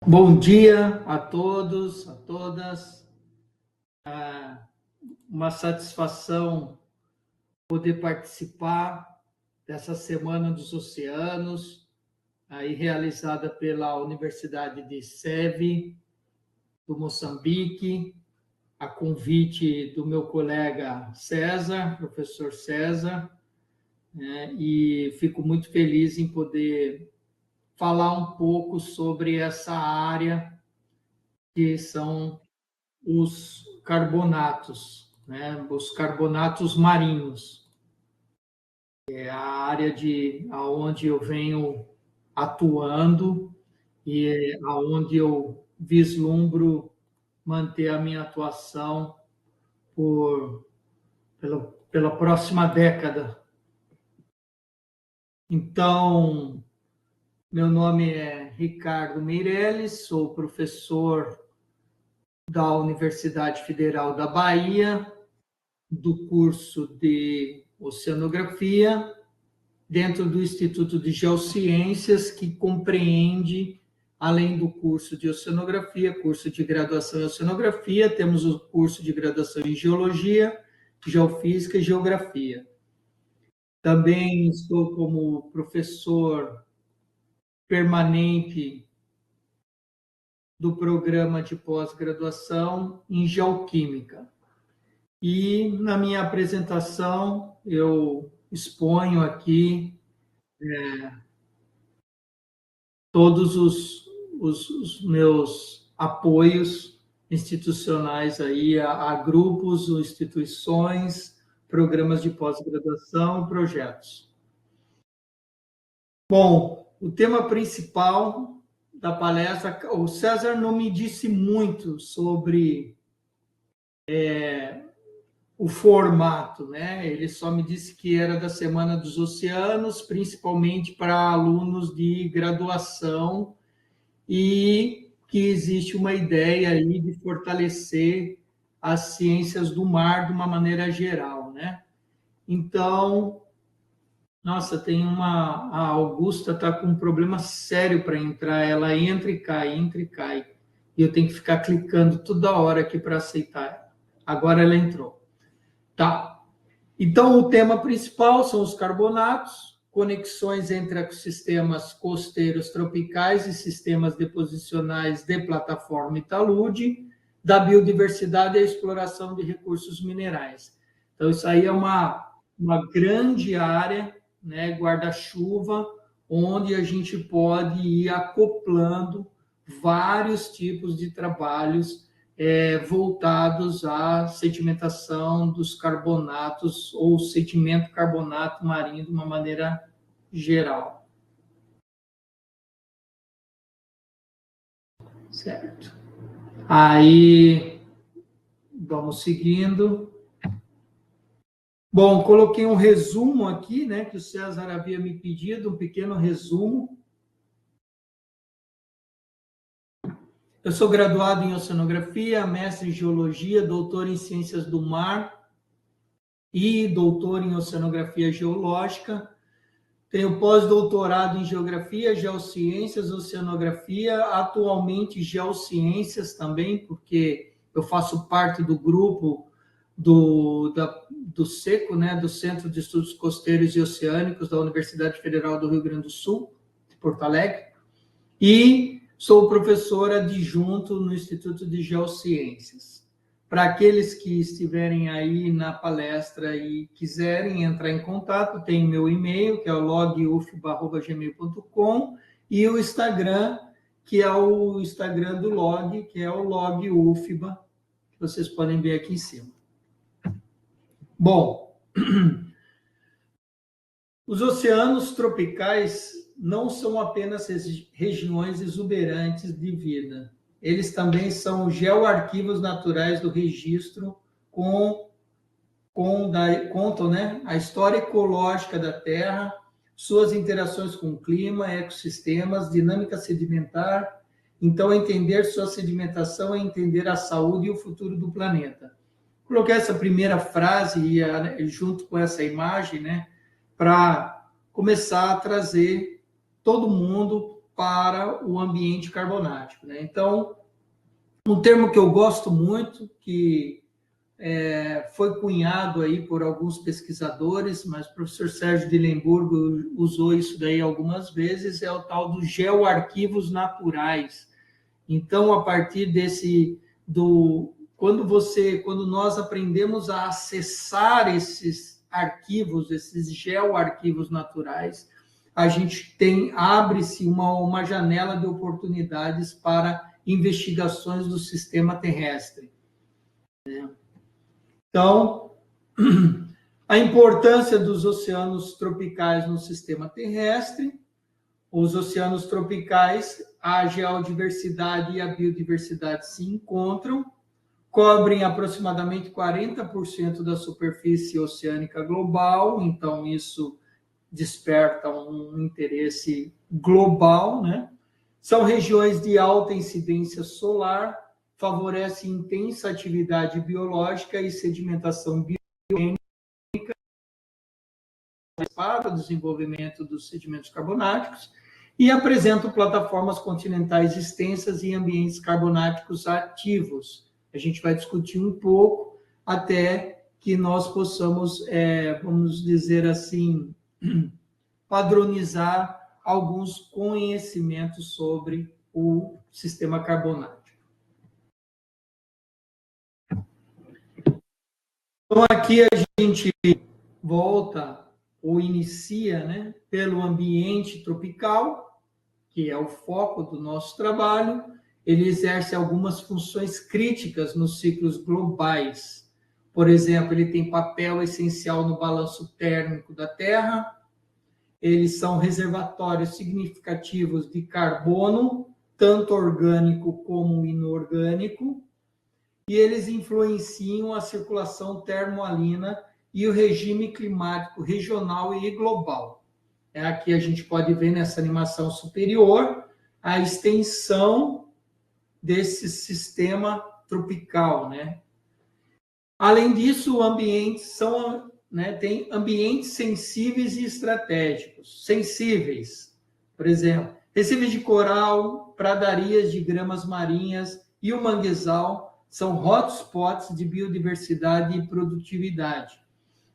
Bom dia a todos, a todas. Uma satisfação poder participar dessa Semana dos Oceanos, aí realizada pela Universidade de Seve, do Moçambique, a convite do meu colega César, professor César, né? E fico muito feliz em poder falar um pouco sobre essa área que são os carbonatos, né? Os carbonatos marinhos. É a área aonde eu venho atuando e aonde eu vislumbro manter a minha atuação por, pela próxima década. Então, meu nome é Ricardo Meirelles, sou professor da Universidade Federal da Bahia, do curso de Oceanografia, dentro do Instituto de Geociências, que compreende, além do curso de Oceanografia, curso de graduação em Oceanografia, temos o curso de graduação em Geologia, Geofísica e Geografia. Também estou como professor permanente do programa de pós-graduação em Geoquímica. E na minha apresentação eu exponho aqui todos os meus apoios institucionais aí a grupos, instituições, programas de pós-graduação, projetos. Bom, o tema principal da palestra, o César não me disse muito sobre o formato, né? Ele só me disse que era da Semana dos Oceanos, principalmente para alunos de graduação, e que existe uma ideia aí de fortalecer as ciências do mar de uma maneira geral, né? Então, nossa, a Augusta está com um problema sério para entrar, ela entra e cai, e eu tenho que ficar clicando toda hora aqui para aceitar. Agora ela entrou. Tá. Então, o tema principal são os carbonatos, conexões entre ecossistemas costeiros tropicais e sistemas deposicionais de plataforma e talude, da biodiversidade e a exploração de recursos minerais. Então, isso aí é uma grande área, né, guarda-chuva, onde a gente pode ir acoplando vários tipos de trabalhos voltados à sedimentação dos carbonatos ou sedimento carbonato marinho de uma maneira geral. Certo. Aí, vamos seguindo. Bom, coloquei um resumo aqui, né, que o César havia me pedido, um pequeno resumo. Eu sou graduado em Oceanografia, mestre em Geologia, doutor em Ciências do Mar e doutor em Oceanografia Geológica. Tenho pós-doutorado em Geografia, Geociências, Oceanografia, atualmente Geociências também, porque eu faço parte do grupo do SECO, né, do Centro de Estudos Costeiros e Oceânicos da Universidade Federal do Rio Grande do Sul, de Porto Alegre, e sou professor adjunto no Instituto de Geociências. Para aqueles que estiverem aí na palestra e quiserem entrar em contato, tem meu e-mail, que é o logufba@gmail.com, e o Instagram, que é o Instagram do log, que é o logufba, que vocês podem ver aqui em cima. Bom, os oceanos tropicais não são apenas regiões exuberantes de vida. Eles também são geoarquivos naturais do registro contam, né, a história ecológica da Terra, suas interações com o clima, ecossistemas, dinâmica sedimentar. Então, entender sua sedimentação é entender a saúde e o futuro do planeta. Coloquei essa primeira frase junto com essa imagem, né, para começar a trazer todo mundo para o ambiente carbonático, né? Então, um termo que eu gosto muito, que foi cunhado aí por alguns pesquisadores, mas o professor Sérgio de Lemburgo usou isso daí algumas vezes, é o tal dos geoarquivos naturais. Então, a partir quando nós aprendemos a acessar esses arquivos, esses geoarquivos naturais, a gente abre-se uma janela de oportunidades para investigações do sistema terrestre. Então, a importância dos oceanos tropicais no sistema terrestre. Os oceanos tropicais, a geodiversidade e a biodiversidade se encontram, cobrem aproximadamente 40% da superfície oceânica global, então isso desperta um interesse global, né? São regiões de alta incidência solar, favorecem intensa atividade biológica e sedimentação biogênica para o desenvolvimento dos sedimentos carbonáticos e apresentam plataformas continentais extensas e ambientes carbonáticos ativos. A gente vai discutir um pouco até que nós possamos, vamos dizer assim, padronizar alguns conhecimentos sobre o sistema carbonático. Então, aqui a gente volta ou inicia, né, pelo ambiente tropical, que é o foco do nosso trabalho. Ele exerce algumas funções críticas nos ciclos globais. Por exemplo, ele tem papel essencial no balanço térmico da Terra. Eles são reservatórios significativos de carbono, tanto orgânico como inorgânico, e eles influenciam a circulação termoalina e o regime climático regional e global. Aqui a gente pode ver nessa animação superior a extensão desse sistema tropical, né? Além disso, o ambiente tem ambientes sensíveis e estratégicos. Sensíveis, por exemplo, recifes de coral, pradarias de gramas marinhas e o manguezal são hotspots de biodiversidade e produtividade.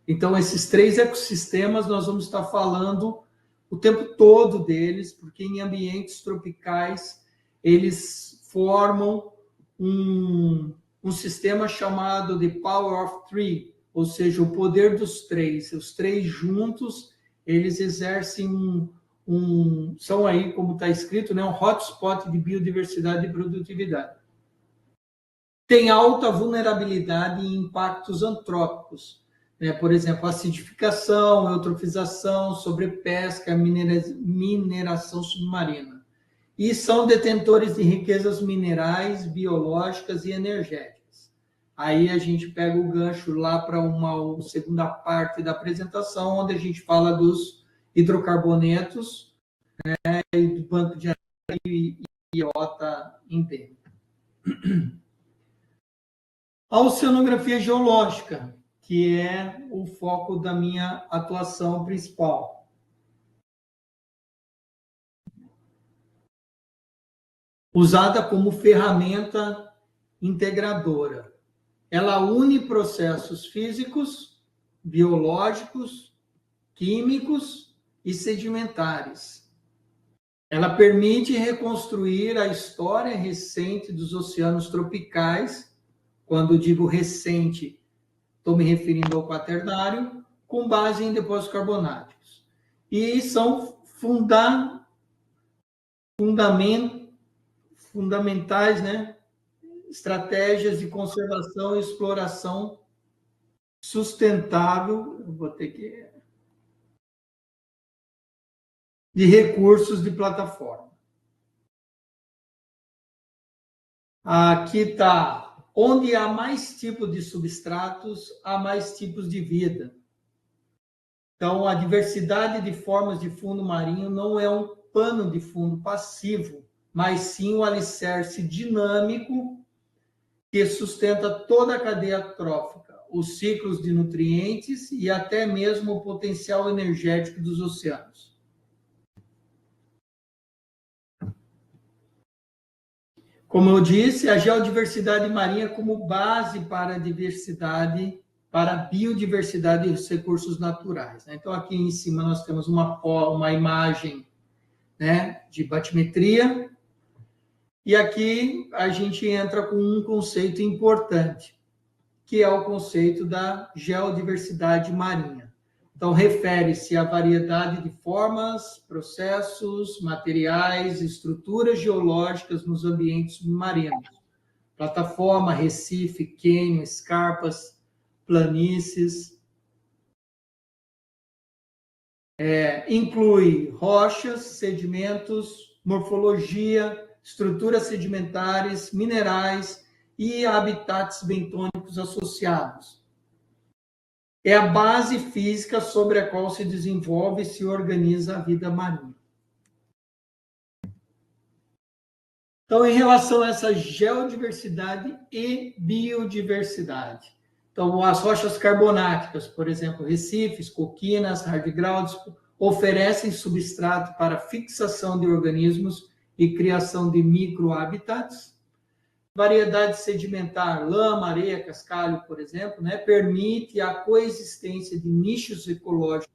Então, esses 3 ecossistemas nós vamos estar falando o tempo todo deles, porque em ambientes tropicais eles formam um sistema chamado de Power of Three, ou seja, o poder dos 3. Os 3 juntos, eles exercem são aí, como está escrito, né, um hotspot de biodiversidade e produtividade. Tem alta vulnerabilidade em impactos antrópicos, né? Por exemplo, acidificação, eutrofização, sobrepesca, mineração submarina. E são detentores de riquezas minerais, biológicas e energéticas. Aí a gente pega o gancho lá para uma segunda parte da apresentação, onde a gente fala dos hidrocarbonetos, né, e do banco de areia e iota endêmica. A oceanografia geológica, que é o foco da minha atuação principal. Usada como ferramenta integradora. Ela une processos físicos, biológicos, químicos e sedimentares. Ela permite reconstruir a história recente dos oceanos tropicais. Quando digo recente, estou me referindo ao quaternário, com base em depósitos carbonáticos. E são fundamentais, né? Estratégias de conservação e exploração sustentável, de recursos de plataforma. Aqui está. Onde há mais tipos de substratos, há mais tipos de vida. Então, a diversidade de formas de fundo marinho não é um pano de fundo passivo, mas sim o alicerce dinâmico que sustenta toda a cadeia trófica, os ciclos de nutrientes e até mesmo o potencial energético dos oceanos. Como eu disse, a geodiversidade marinha como base para a diversidade, para a biodiversidade e os recursos naturais, né? Então, aqui em cima nós temos uma imagem, né, de batimetria, e aqui a gente entra com um conceito importante, que é o conceito da geodiversidade marinha. Então, refere-se à variedade de formas, processos, materiais, estruturas geológicas nos ambientes marinhos. Plataforma, recife, cânion, escarpas, planícies. Inclui rochas, sedimentos, morfologia, estruturas sedimentares, minerais e habitats bentônicos associados. É a base física sobre a qual se desenvolve e se organiza a vida marinha. Então, em relação a essa geodiversidade e biodiversidade, então, as rochas carbonáticas, por exemplo, recifes, coquinas, hardgrounds, oferecem substrato para fixação de organismos e criação de microhabitats. Variedade sedimentar, lama, areia, cascalho, por exemplo, né, permite a coexistência de nichos ecológicos.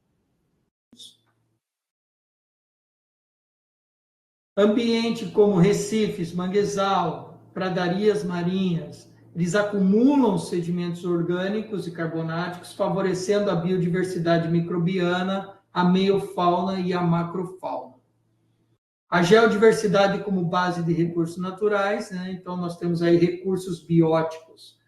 Ambiente como recifes, manguezal, pradarias marinhas, eles acumulam sedimentos orgânicos e carbonáticos, favorecendo a biodiversidade microbiana, a meiofauna e a macrofauna. A geodiversidade como base de recursos naturais, né? Então nós temos aí recursos bióticos,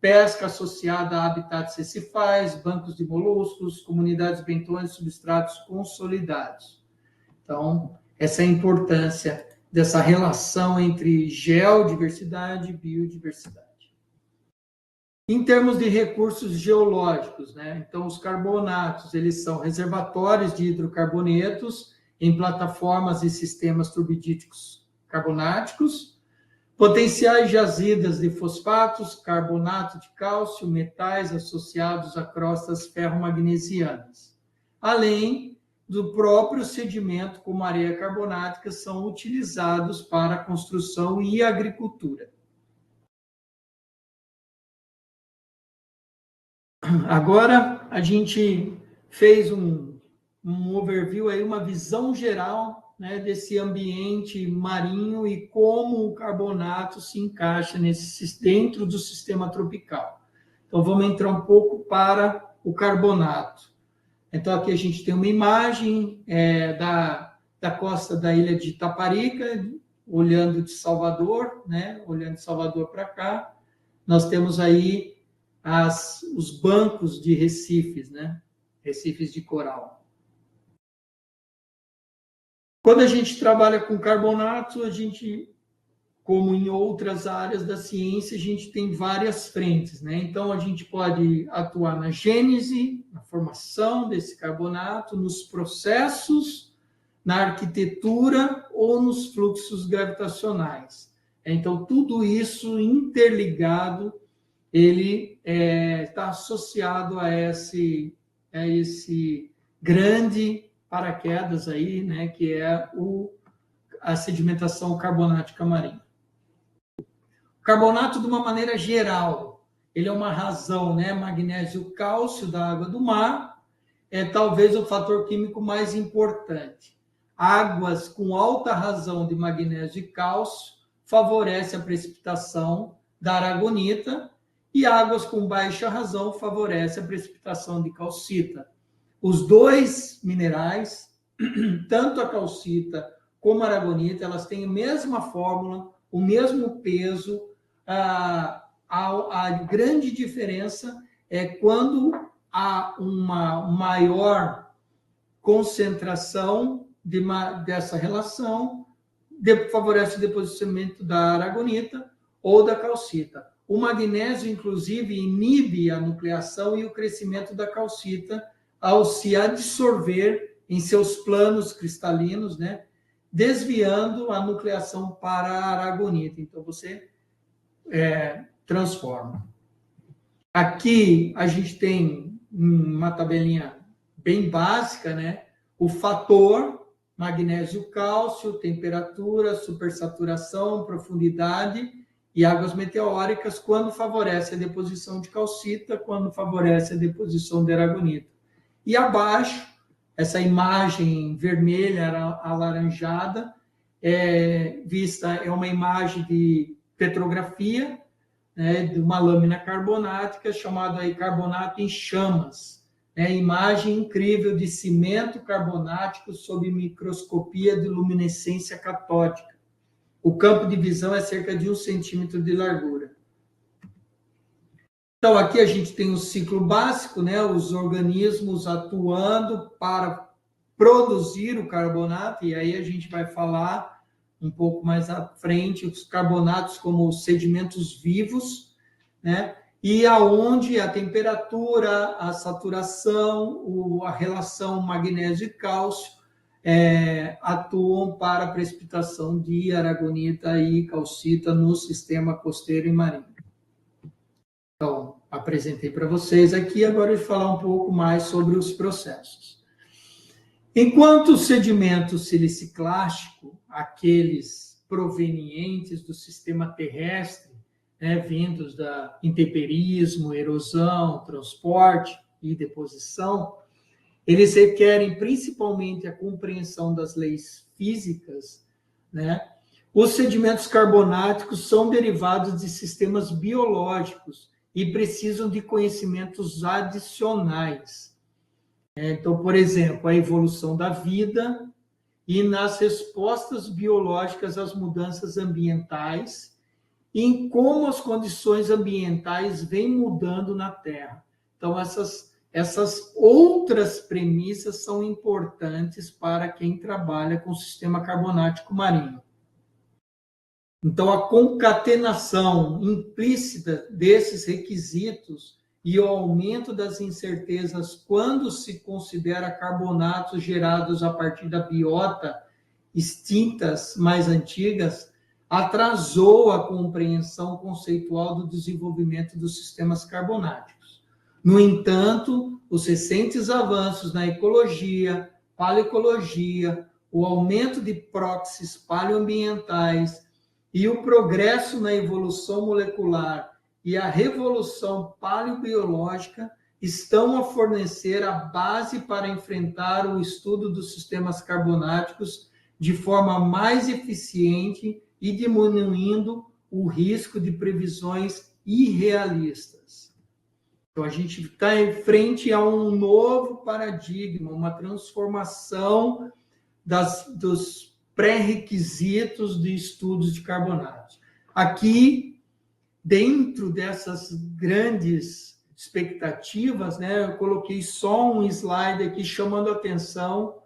pesca associada a habitats recifais, bancos de moluscos, comunidades bentônicas, substratos consolidados. Então, essa é a importância dessa relação entre geodiversidade e biodiversidade. Em termos de recursos geológicos, né? Então, os carbonatos, eles são reservatórios de hidrocarbonetos em plataformas e sistemas turbidíticos carbonáticos, potenciais jazidas de fosfatos, carbonato de cálcio, metais associados a crostas ferromagnesianas, além do próprio sedimento, como areia carbonática, são utilizados para a construção e agricultura. Agora, a gente fez um overview, aí, uma visão geral, né, desse ambiente marinho e como o carbonato se encaixa dentro do sistema tropical. Então, vamos entrar um pouco para o carbonato. Então, aqui a gente tem uma imagem da costa da ilha de Itaparica, olhando de Salvador, né? Olhando de Salvador para cá. Nós temos aí os bancos de recifes, né? Recifes de coral. Quando a gente trabalha com carbonato, a gente, como em outras áreas da ciência, a gente tem várias frentes, né? Então, a gente pode atuar na gênese, na formação desse carbonato, nos processos, na arquitetura ou nos fluxos gravitacionais. Então, tudo isso interligado, ele está associado a esse grande paraquedas aí, né, que é a sedimentação carbonática marinha. O carbonato, de uma maneira geral, ele é uma razão, né, magnésio cálcio da água do mar, é talvez o fator químico mais importante. Águas com alta razão de magnésio e cálcio favorece a precipitação da aragonita, e águas com baixa razão favorece a precipitação de calcita. Os dois minerais, tanto a calcita como a aragonita, elas têm a mesma fórmula, o mesmo peso. A grande diferença é quando há uma maior concentração dessa relação, favorece o depositamento da aragonita ou da calcita. O magnésio, inclusive, inibe a nucleação e o crescimento da calcita ao se adsorver em seus planos cristalinos, né, desviando a nucleação para a aragonita. Então, você transforma. Aqui, a gente tem uma tabelinha bem básica, né, o fator, magnésio, cálcio, temperatura, supersaturação, profundidade e águas meteóricas, quando favorece a deposição de calcita, quando favorece a deposição de aragonita. E abaixo, essa imagem vermelha alaranjada, é uma imagem de petrografia, né, de uma lâmina carbonática chamada aí carbonato em chamas. Imagem incrível de cimento carbonático sob microscopia de luminescência catódica. O campo de visão é cerca de 1 centímetro de largura. Então, aqui a gente tem o ciclo básico, né? Os organismos atuando para produzir o carbonato, e aí a gente vai falar um pouco mais à frente, os carbonatos como os sedimentos vivos, né? E aonde a temperatura, a saturação, a relação magnésio e cálcio atuam para a precipitação de aragonita e calcita no sistema costeiro e marinho. Então, apresentei para vocês aqui, agora eu vou falar um pouco mais sobre os processos. Enquanto o sedimento siliciclástico, aqueles provenientes do sistema terrestre, vindos da intemperismo, erosão, transporte e deposição, eles requerem principalmente a compreensão das leis físicas, né? Os sedimentos carbonáticos são derivados de sistemas biológicos e precisam de conhecimentos adicionais. Então, por exemplo, a evolução da vida e nas respostas biológicas às mudanças ambientais, e em como as condições ambientais vêm mudando na Terra. Então, essas outras premissas são importantes para quem trabalha com o sistema carbonático marinho. Então, a concatenação implícita desses requisitos e o aumento das incertezas quando se considera carbonatos gerados a partir da biota extintas mais antigas, atrasou a compreensão conceitual do desenvolvimento dos sistemas carbonáticos. No entanto, os recentes avanços na ecologia, paleoecologia, o aumento de próxies paleoambientais e o progresso na evolução molecular e a revolução paleobiológica estão a fornecer a base para enfrentar o estudo dos sistemas carbonáticos de forma mais eficiente e diminuindo o risco de previsões irrealistas. Então, a gente está em frente a um novo paradigma, uma transformação dos pré-requisitos de estudos de carbonatos. Aqui, dentro dessas grandes expectativas, eu coloquei só um slide aqui chamando a atenção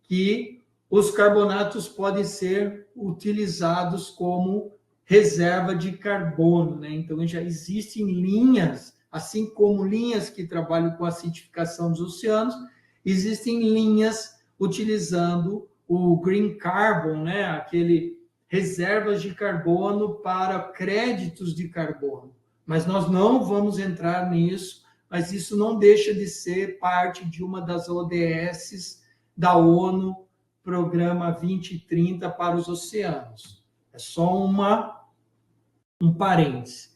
que os carbonatos podem ser utilizados como reserva de carbono, Então, já existem linhas, assim como linhas que trabalham com a acidificação dos oceanos, existem linhas utilizando o green carbon, aquele reservas de carbono para créditos de carbono. Mas nós não vamos entrar nisso, mas isso não deixa de ser parte de uma das ODS da ONU, Programa 2030 para os oceanos. É só um parêntese.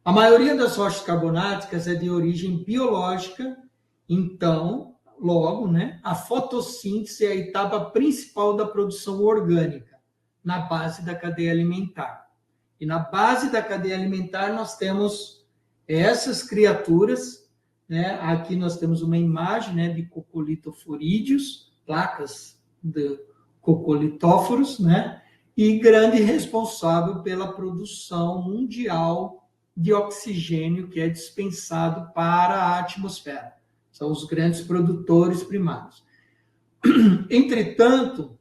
A maioria das rochas carbonáticas é de origem biológica, então, logo, a fotossíntese é a etapa principal da produção orgânica, na base da cadeia alimentar. E na base da cadeia alimentar nós temos essas criaturas, Aqui nós temos uma imagem, de coccolithoforídeos, placas de cocolitóforos, e grande responsável pela produção mundial de oxigênio que é dispensado para a atmosfera. São os grandes produtores primários. Entretanto,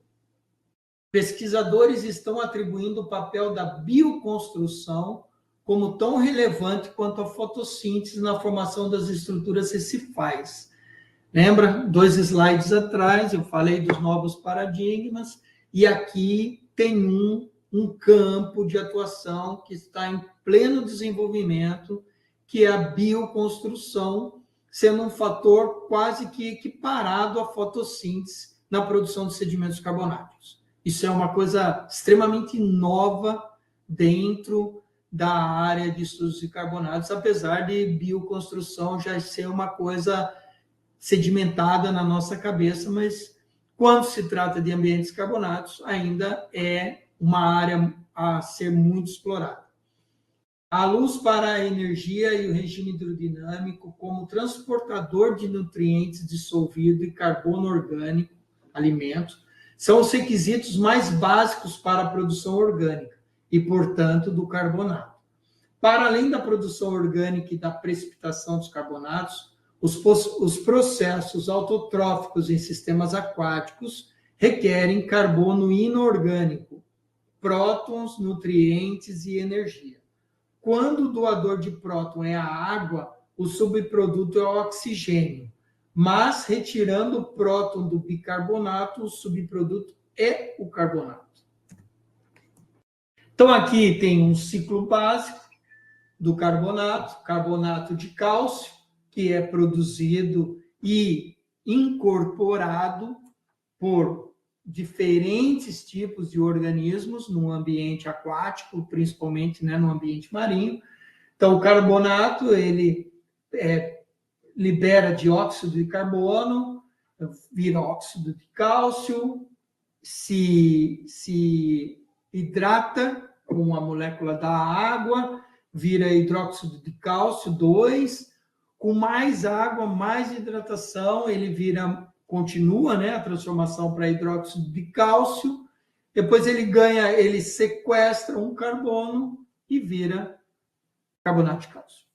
pesquisadores estão atribuindo o papel da bioconstrução como tão relevante quanto a fotossíntese na formação das estruturas recifais. Lembra? 2 slides atrás, eu falei dos novos paradigmas, e aqui tem um campo de atuação que está em pleno desenvolvimento, que é a bioconstrução, sendo um fator quase que equiparado à fotossíntese, na produção de sedimentos carbonáticos. Isso é uma coisa extremamente nova dentro da área de estudos de carbonatos, apesar de bioconstrução já ser uma coisa sedimentada na nossa cabeça, mas quando se trata de ambientes carbonatos, ainda é uma área a ser muito explorada. A luz para a energia e o regime hidrodinâmico como transportador de nutrientes dissolvidos e carbono orgânico, alimentos, são os requisitos mais básicos para a produção orgânica e, portanto, do carbonato. Para além da produção orgânica e da precipitação dos carbonatos, os processos autotróficos em sistemas aquáticos requerem carbono inorgânico, prótons, nutrientes e energia. Quando o doador de próton é a água, o subproduto é o oxigênio, mas retirando o próton do bicarbonato, o subproduto é o carbonato. Então, aqui tem um ciclo básico do carbonato, carbonato de cálcio, que é produzido e incorporado por diferentes tipos de organismos no ambiente aquático, principalmente, né, no ambiente marinho. Então, o carbonato, ele libera dióxido de carbono, vira óxido de cálcio, se hidrata com a molécula da água, vira hidróxido de cálcio 2, com mais água, mais hidratação, ele continua, né, a transformação para hidróxido de cálcio, depois ele sequestra um carbono e vira carbonato de cálcio.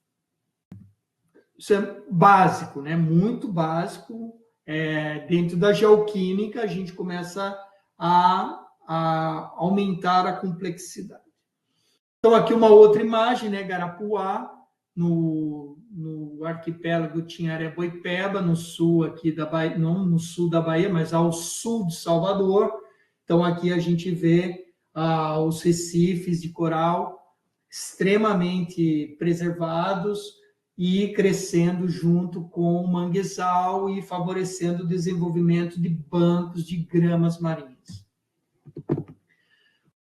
Isso é básico, né, muito básico. Dentro da geoquímica, a gente começa a aumentar a complexidade. Então, aqui uma outra imagem, né, Garapuá, no arquipélago Tinharé-Boipeba, no sul aqui da Bahia, não no sul da Bahia, mas ao sul de Salvador. Então, aqui a gente vê os recifes de coral extremamente preservados e crescendo junto com o manguezal e favorecendo o desenvolvimento de bancos de gramas marinhas.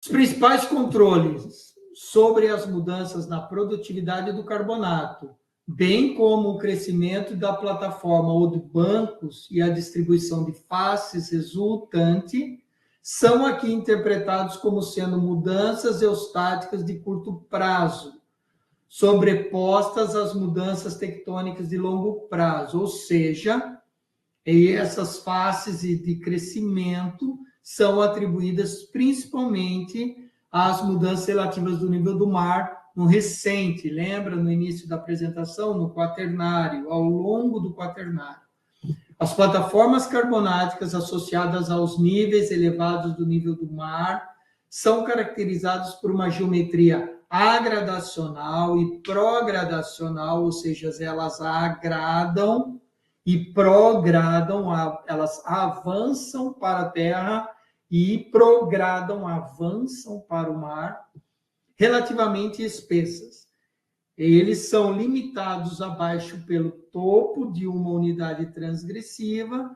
Os principais controles sobre as mudanças na produtividade do carbonato, bem como o crescimento da plataforma ou de bancos e a distribuição de faces resultante, são aqui interpretados como sendo mudanças eustáticas de curto prazo, sobrepostas às mudanças tectônicas de longo prazo, ou seja, essas faces de crescimento são atribuídas principalmente às mudanças relativas do nível do mar no recente, lembra no início da apresentação, no quaternário, ao longo do quaternário. As plataformas carbonáticas associadas aos níveis elevados do nível do mar são caracterizadas por uma geometria agradacional e progradacional, ou seja, elas agradam e progradam, elas avançam para a Terra e progradam, avançam para o mar, relativamente espessas. Eles são limitados abaixo pelo topo de uma unidade transgressiva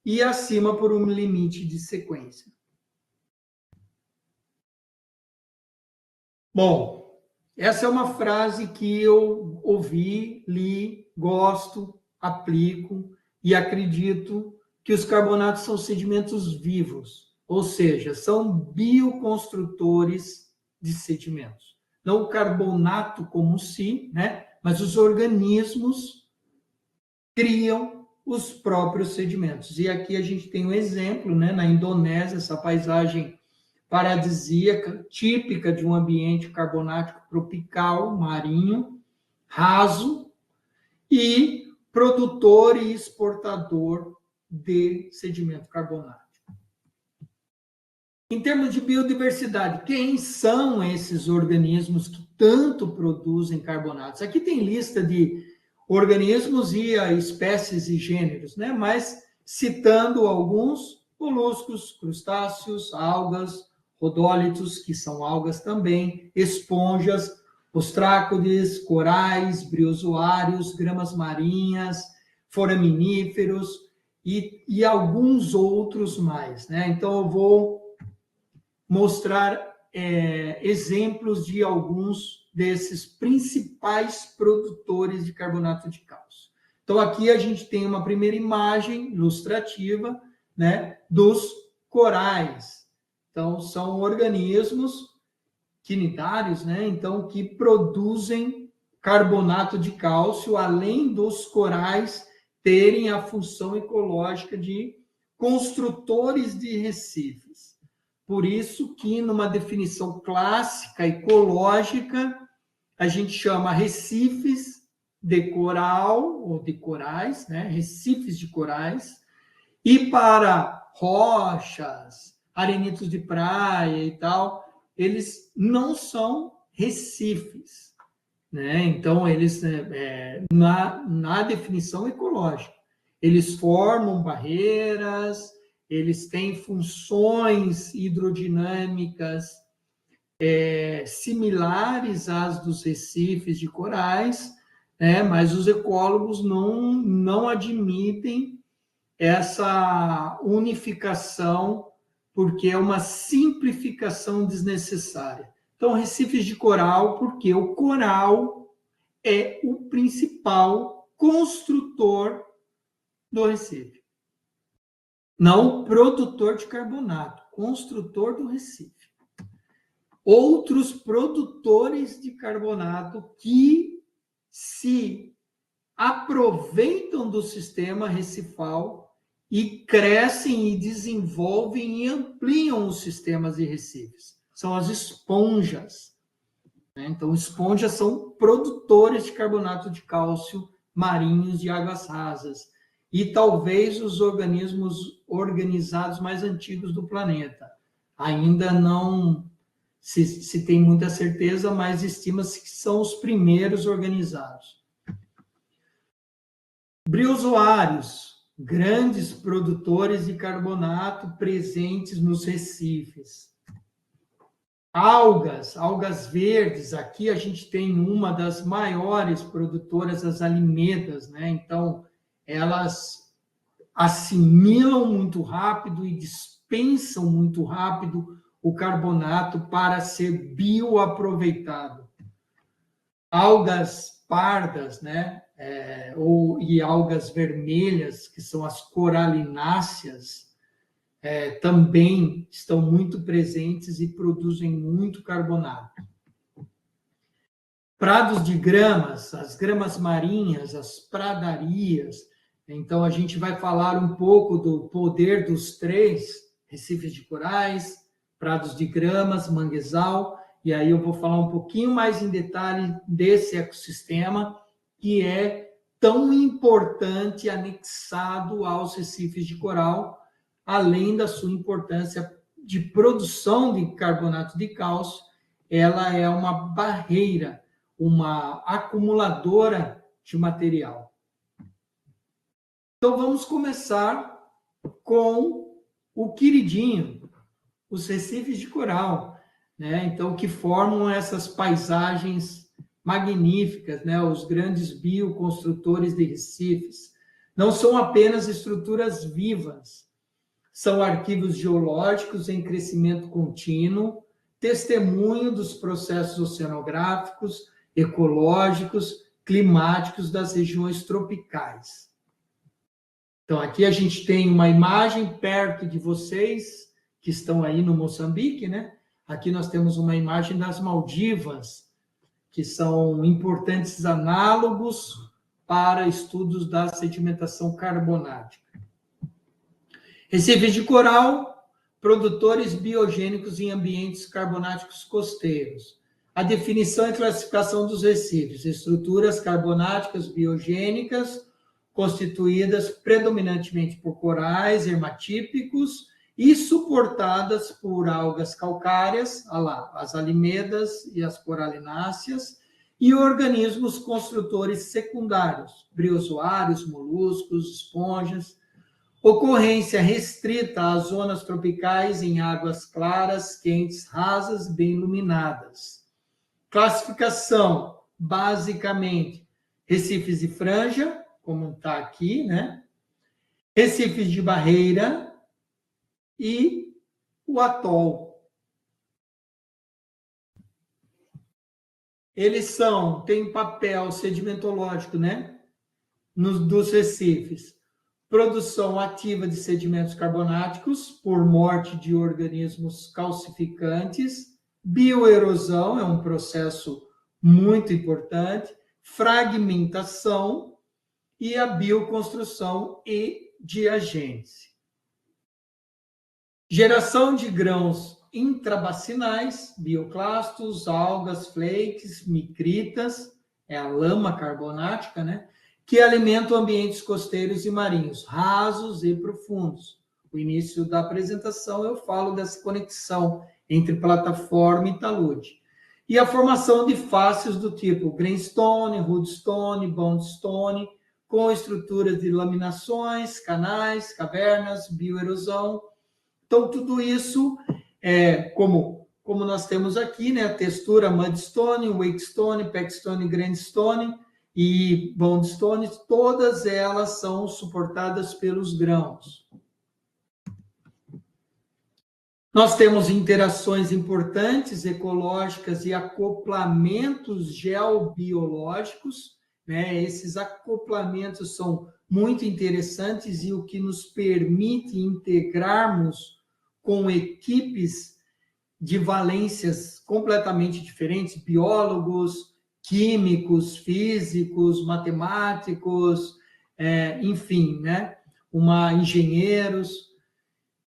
e acima por um limite de sequência. Bom, essa é uma frase que eu ouvi, li, gosto, aplico e acredito que os carbonatos são sedimentos vivos, ou seja, são bioconstrutores de sedimentos. Não o carbonato como si, né? Mas os organismos criam os próprios sedimentos. E aqui a gente tem um exemplo, né? Na Indonésia, essa paisagem paradisíaca, típica de um ambiente carbonático tropical, marinho, raso, e produtor e exportador de sedimento carbonático. Em termos de biodiversidade, quem são esses organismos que tanto produzem carbonatos? Aqui tem lista de organismos e espécies e gêneros, né? Mas citando alguns: moluscos, crustáceos, algas, rodólitos, que são algas também, esponjas, ostrácodes, corais, briozoários, gramas marinhas, foraminíferos, e alguns outros mais, né? Então, eu vou mostrar exemplos de alguns desses principais produtores de carbonato de cálcio. Então, aqui a gente tem uma primeira imagem ilustrativa, né, dos corais. Então, são organismos quinidários, né, então, que produzem carbonato de cálcio, além dos corais terem a função ecológica de construtores de recifes. Por isso que, numa definição clássica ecológica, a gente chama recifes de coral, ou de corais, né? Recifes de corais, e para rochas, arenitos de praia e tal, eles não são recifes, né? Então, eles, na definição ecológica, eles formam barreiras, eles têm funções hidrodinâmicas similares às dos recifes de corais, né? Mas os ecólogos não admitem essa unificação, porque é uma simplificação desnecessária. Então, recifes de coral, porque o coral é o principal construtor do recife. Não o produtor de carbonato, construtor do recife. Outros produtores de carbonato que se aproveitam do sistema recifal e crescem e desenvolvem e ampliam os sistemas de recifes. São as esponjas. Então, esponjas são produtores de carbonato de cálcio marinhos de águas rasas e talvez os organismos organizados mais antigos do planeta. Ainda não se tem muita certeza, mas estima-se que são os primeiros organizados. Briozoários, grandes produtores de carbonato presentes nos recifes. Algas verdes, aqui a gente tem uma das maiores produtoras, as alimedas, né? Então, elas assimilam muito rápido e dispensam muito rápido o carbonato para ser bioaproveitado. Algas pardas, né? E algas vermelhas, que são as coralináceas, também estão muito presentes e produzem muito carbonato. Prados de gramas, as gramas marinhas, as pradarias. Então, a gente vai falar um pouco do poder dos três: recifes de corais, prados de gramas, manguezal, e aí eu vou falar um pouquinho mais em detalhe desse ecossistema, que é tão importante anexado aos recifes de coral, além da sua importância de produção de carbonato de cálcio, ela é uma barreira, uma acumuladora de material. Então, vamos começar com o queridinho, os recifes de coral, né? Então, que formam essas paisagens magníficas, né? Os grandes bioconstrutores de recifes. Não são apenas estruturas vivas, são arquivos geológicos em crescimento contínuo, testemunho dos processos oceanográficos, ecológicos, climáticos das regiões tropicais. Então, aqui a gente tem uma imagem perto de vocês, que estão aí no Moçambique, né? Aqui nós temos uma imagem das Maldivas, que são importantes análogos para estudos da sedimentação carbonática. Recifes de coral, produtores biogênicos em ambientes carbonáticos costeiros. A definição e classificação dos recifes: estruturas carbonáticas biogênicas, constituídas predominantemente por corais hermatípicos e suportadas por algas calcárias, as alimedas e as coralináceas, e organismos construtores secundários, briozoários, moluscos, esponjas. Ocorrência restrita às zonas tropicais em águas claras, quentes, rasas, bem iluminadas. Classificação, basicamente, recifes de franja, como está aqui, né? recifes de barreira e o atol. Eles têm papel sedimentológico, né? Dos recifes. Produção ativa de sedimentos carbonáticos por morte de organismos calcificantes. Bioerosão é um processo muito importante. Fragmentação e a bioconstrução e diagênese. Geração de grãos intrabacinais, bioclastos, algas, flakes, micritas, é a lama carbonática, né? Que alimentam ambientes costeiros e marinhos, rasos e profundos. No início da apresentação eu falo dessa conexão entre plataforma e talude. E a formação de fáscias do tipo greenstone, rootstone, bondstone, com estruturas de laminações, canais, cavernas, bioerosão. Então, tudo isso, como nós temos aqui, né, a textura mudstone, wakestone, packstone, grindstone e bondstone, todas elas são suportadas pelos grãos. Nós temos interações importantes, ecológicas e acoplamentos geobiológicos, né? Esses acoplamentos são muito interessantes e o que nos permite integrarmos com equipes de valências completamente diferentes, biólogos, químicos, físicos, matemáticos, enfim, né? Engenheiros.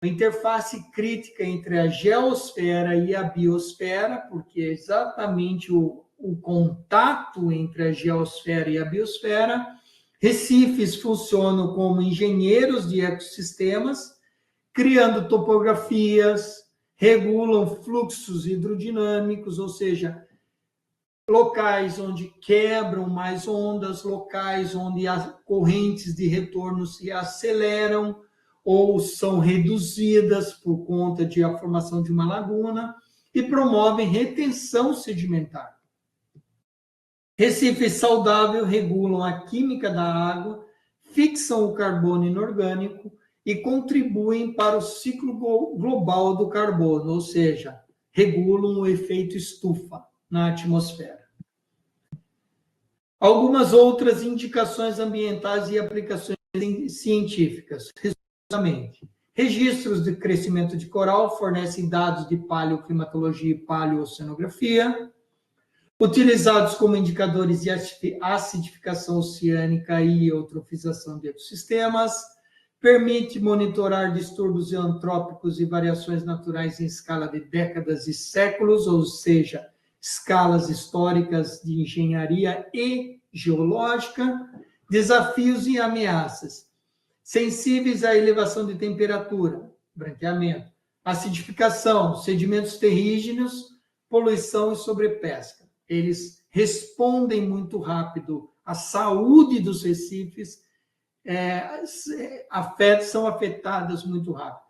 A interface crítica entre a geosfera e a biosfera, porque é exatamente o contato entre a geosfera e a biosfera. Recifes funcionam como engenheiros de ecossistemas, criando topografias, regulam fluxos hidrodinâmicos, ou seja, locais onde quebram mais ondas, locais onde as correntes de retorno se aceleram ou são reduzidas por conta da formação de uma laguna e promovem retenção sedimentar. Recifes saudáveis regulam a química da água, fixam o carbono inorgânico e contribuem para o ciclo global do carbono, ou seja, regulam o efeito estufa na atmosfera. Algumas outras indicações ambientais e aplicações científicas. Registros de crescimento de coral fornecem dados de paleoclimatologia e paleoceanografia, utilizados como indicadores de acidificação oceânica e eutrofização de ecossistemas, permite monitorar distúrbios antrópicos e variações naturais em escala de décadas e séculos, ou seja, escalas históricas de engenharia e geológica, desafios e ameaças, sensíveis à elevação de temperatura, branqueamento, acidificação, sedimentos terrígenos, poluição e sobrepesca. Eles respondem muito rápido à saúde dos recifes, são afetadas muito rápido.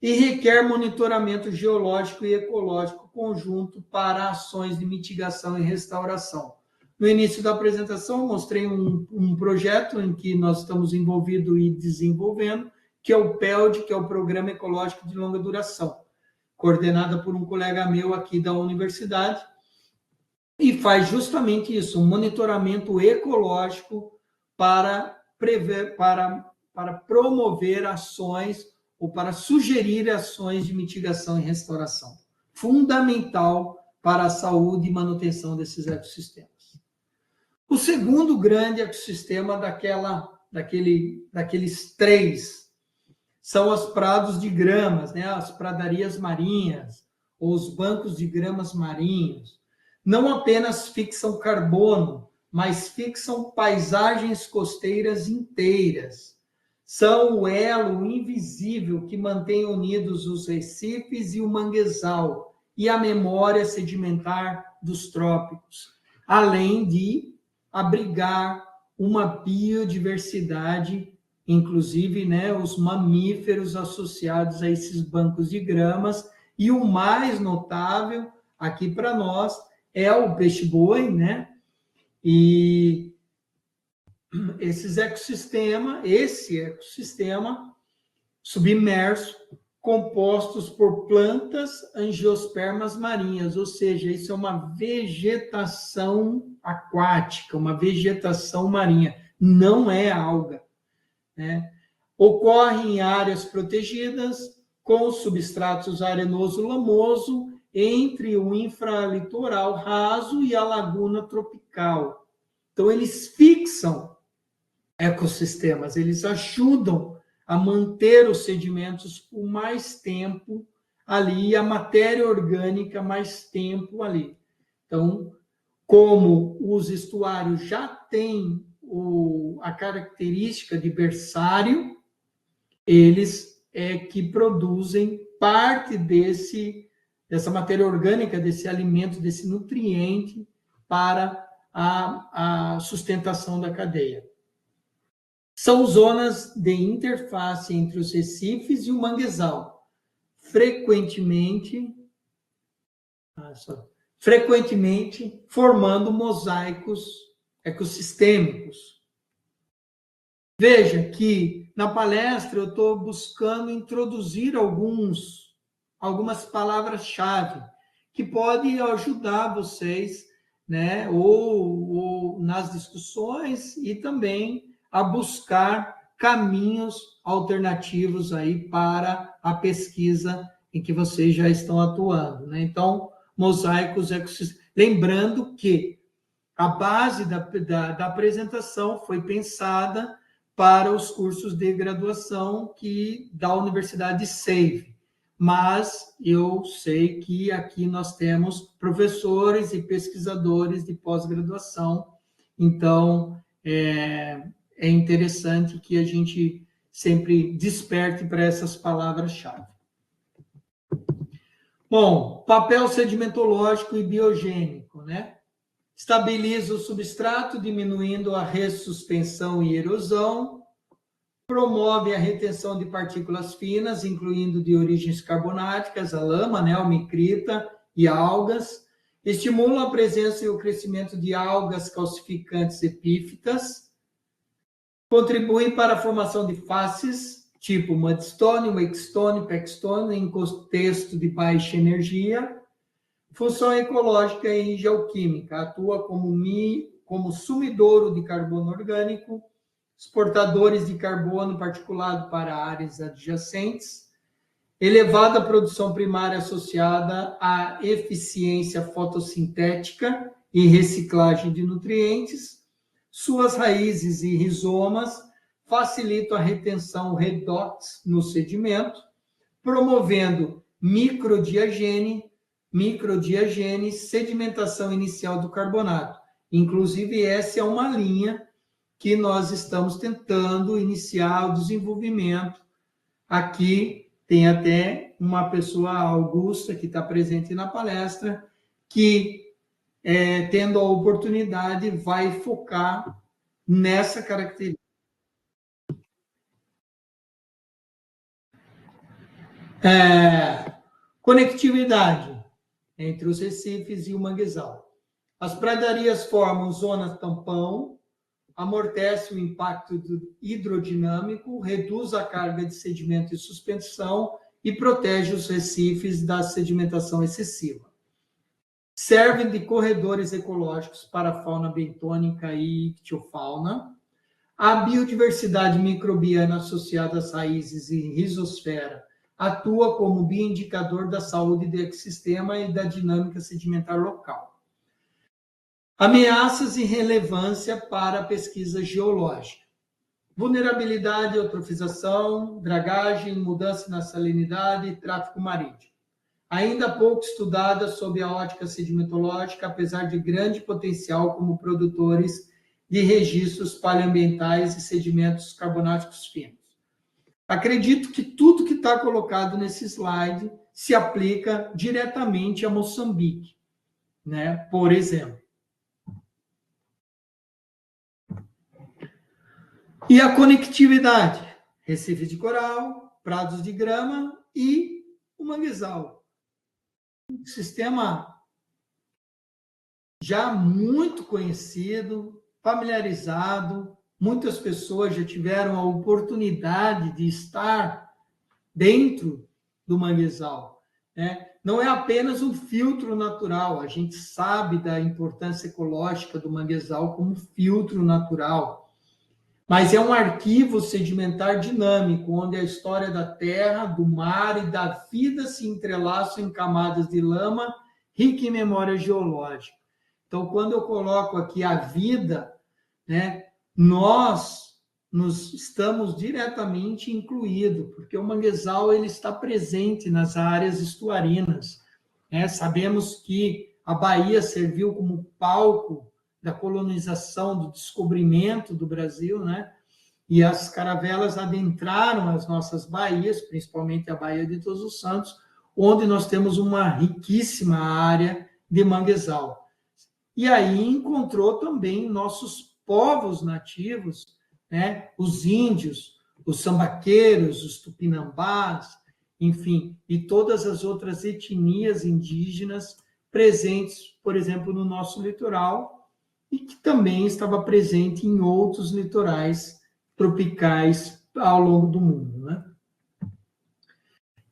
E requer monitoramento geológico e ecológico conjunto para ações de mitigação e restauração. No início da apresentação, mostrei um projeto em que nós estamos envolvidos e desenvolvendo, que é o PELD, que é o Programa Ecológico de Longa Duração, coordenada por um colega meu aqui da universidade, e faz justamente isso, um monitoramento ecológico para promover ações ou para sugerir ações de mitigação e restauração. Fundamental para a saúde e manutenção desses ecossistemas. O segundo grande ecossistema daqueles três são os prados de gramas, né? As pradarias marinhas, ou os bancos de gramas marinhos. Não apenas fixam carbono, mas fixam paisagens costeiras inteiras. São o elo invisível que mantém unidos os recifes e o manguezal, e a memória sedimentar dos trópicos, além de abrigar uma biodiversidade, inclusive, né, os mamíferos associados a esses bancos de gramas, e o mais notável aqui para nós é o peixe-boi, né? E esse ecossistema submerso, compostos por plantas angiospermas marinhas, ou seja, isso é uma vegetação aquática, uma vegetação marinha, não é alga, né? Ocorre em áreas protegidas, com substratos arenoso-lamoso, entre o infralitoral raso e a laguna tropical. Então, eles fixam ecossistemas, eles ajudam a manter os sedimentos por mais tempo ali, a matéria orgânica mais tempo ali. Então, como os estuários já têm a característica de berçário, eles é que produzem parte dessa matéria orgânica, desse alimento, desse nutriente para a sustentação da cadeia. São zonas de interface entre os recifes e o manguezal, frequentemente formando mosaicos ecossistêmicos. Veja que na palestra eu estou buscando introduzir algumas palavras-chave que podem ajudar vocês, né, ou nas discussões e também a buscar caminhos alternativos aí para a pesquisa em que vocês já estão atuando, né? Então, mosaicos ecossistêmicos. Lembrando que a base da apresentação foi pensada para os cursos de graduação da Universidade SAVE, mas eu sei que aqui nós temos professores e pesquisadores de pós-graduação, então é interessante que a gente sempre desperte para essas palavras-chave. Bom, papel sedimentológico e biogênico, né? Estabiliza o substrato, diminuindo a ressuspensão e erosão, promove a retenção de partículas finas, incluindo de origens carbonáticas, a lama, né, a micrita e algas, estimula a presença e o crescimento de algas calcificantes epífitas, contribui para a formação de faces, tipo mudstone, wakestone, packstone, em contexto de baixa energia. Função ecológica e geoquímica, atua como sumidouro de carbono orgânico, exportadores de carbono particulado para áreas adjacentes, elevada produção primária associada à eficiência fotossintética e reciclagem de nutrientes. Suas raízes e rizomas facilitam a retenção redox no sedimento, promovendo microdiagene, sedimentação inicial do carbonato. Inclusive, essa é uma linha que nós estamos tentando iniciar o desenvolvimento. Aqui tem até uma pessoa, Augusta, que está presente na palestra, que, tendo a oportunidade, vai focar nessa característica. Conectividade entre os recifes e o manguezal. As pradarias formam zonas tampão, amortece o impacto hidrodinâmico, reduz a carga de sedimento e suspensão e protege os recifes da sedimentação excessiva. Servem de corredores ecológicos para a fauna bentônica e ictiofauna. A biodiversidade microbiana associada às raízes e rizosfera atua como bioindicador da saúde do ecossistema e da dinâmica sedimentar local. Ameaças e relevância para a pesquisa geológica. Vulnerabilidade, eutrofização, dragagem, mudança na salinidade e tráfego marítimo. Ainda pouco estudada sob a ótica sedimentológica, apesar de grande potencial como produtores de registros paleoambientais e sedimentos carbonáticos finos. Acredito que tudo que está colocado nesse slide se aplica diretamente a Moçambique, né? Por exemplo. E a conectividade? Recifes de coral, prados de grama e o manguezal. Um sistema já muito conhecido, familiarizado, muitas pessoas já tiveram a oportunidade de estar dentro do manguezal, né? Não é apenas um filtro natural, a gente sabe da importância ecológica do manguezal como filtro natural, mas é um arquivo sedimentar dinâmico, onde a história da terra, do mar e da vida se entrelaçam em camadas de lama, rica em memória geológica. Então, quando eu coloco aqui a vida, né, nós estamos diretamente incluídos, porque o manguezal ele está presente nas áreas estuarinas, né? Sabemos que a Bahia serviu como palco da colonização, do descobrimento do Brasil, né? E as caravelas adentraram as nossas baías, principalmente a Baía de Todos os Santos, onde nós temos uma riquíssima área de manguezal. E aí encontrou também nossos povos nativos, né? Os índios, os sambaqueiros, os tupinambás, enfim, e todas as outras etnias indígenas presentes, por exemplo, no nosso litoral, e que também estava presente em outros litorais tropicais ao longo do mundo, né?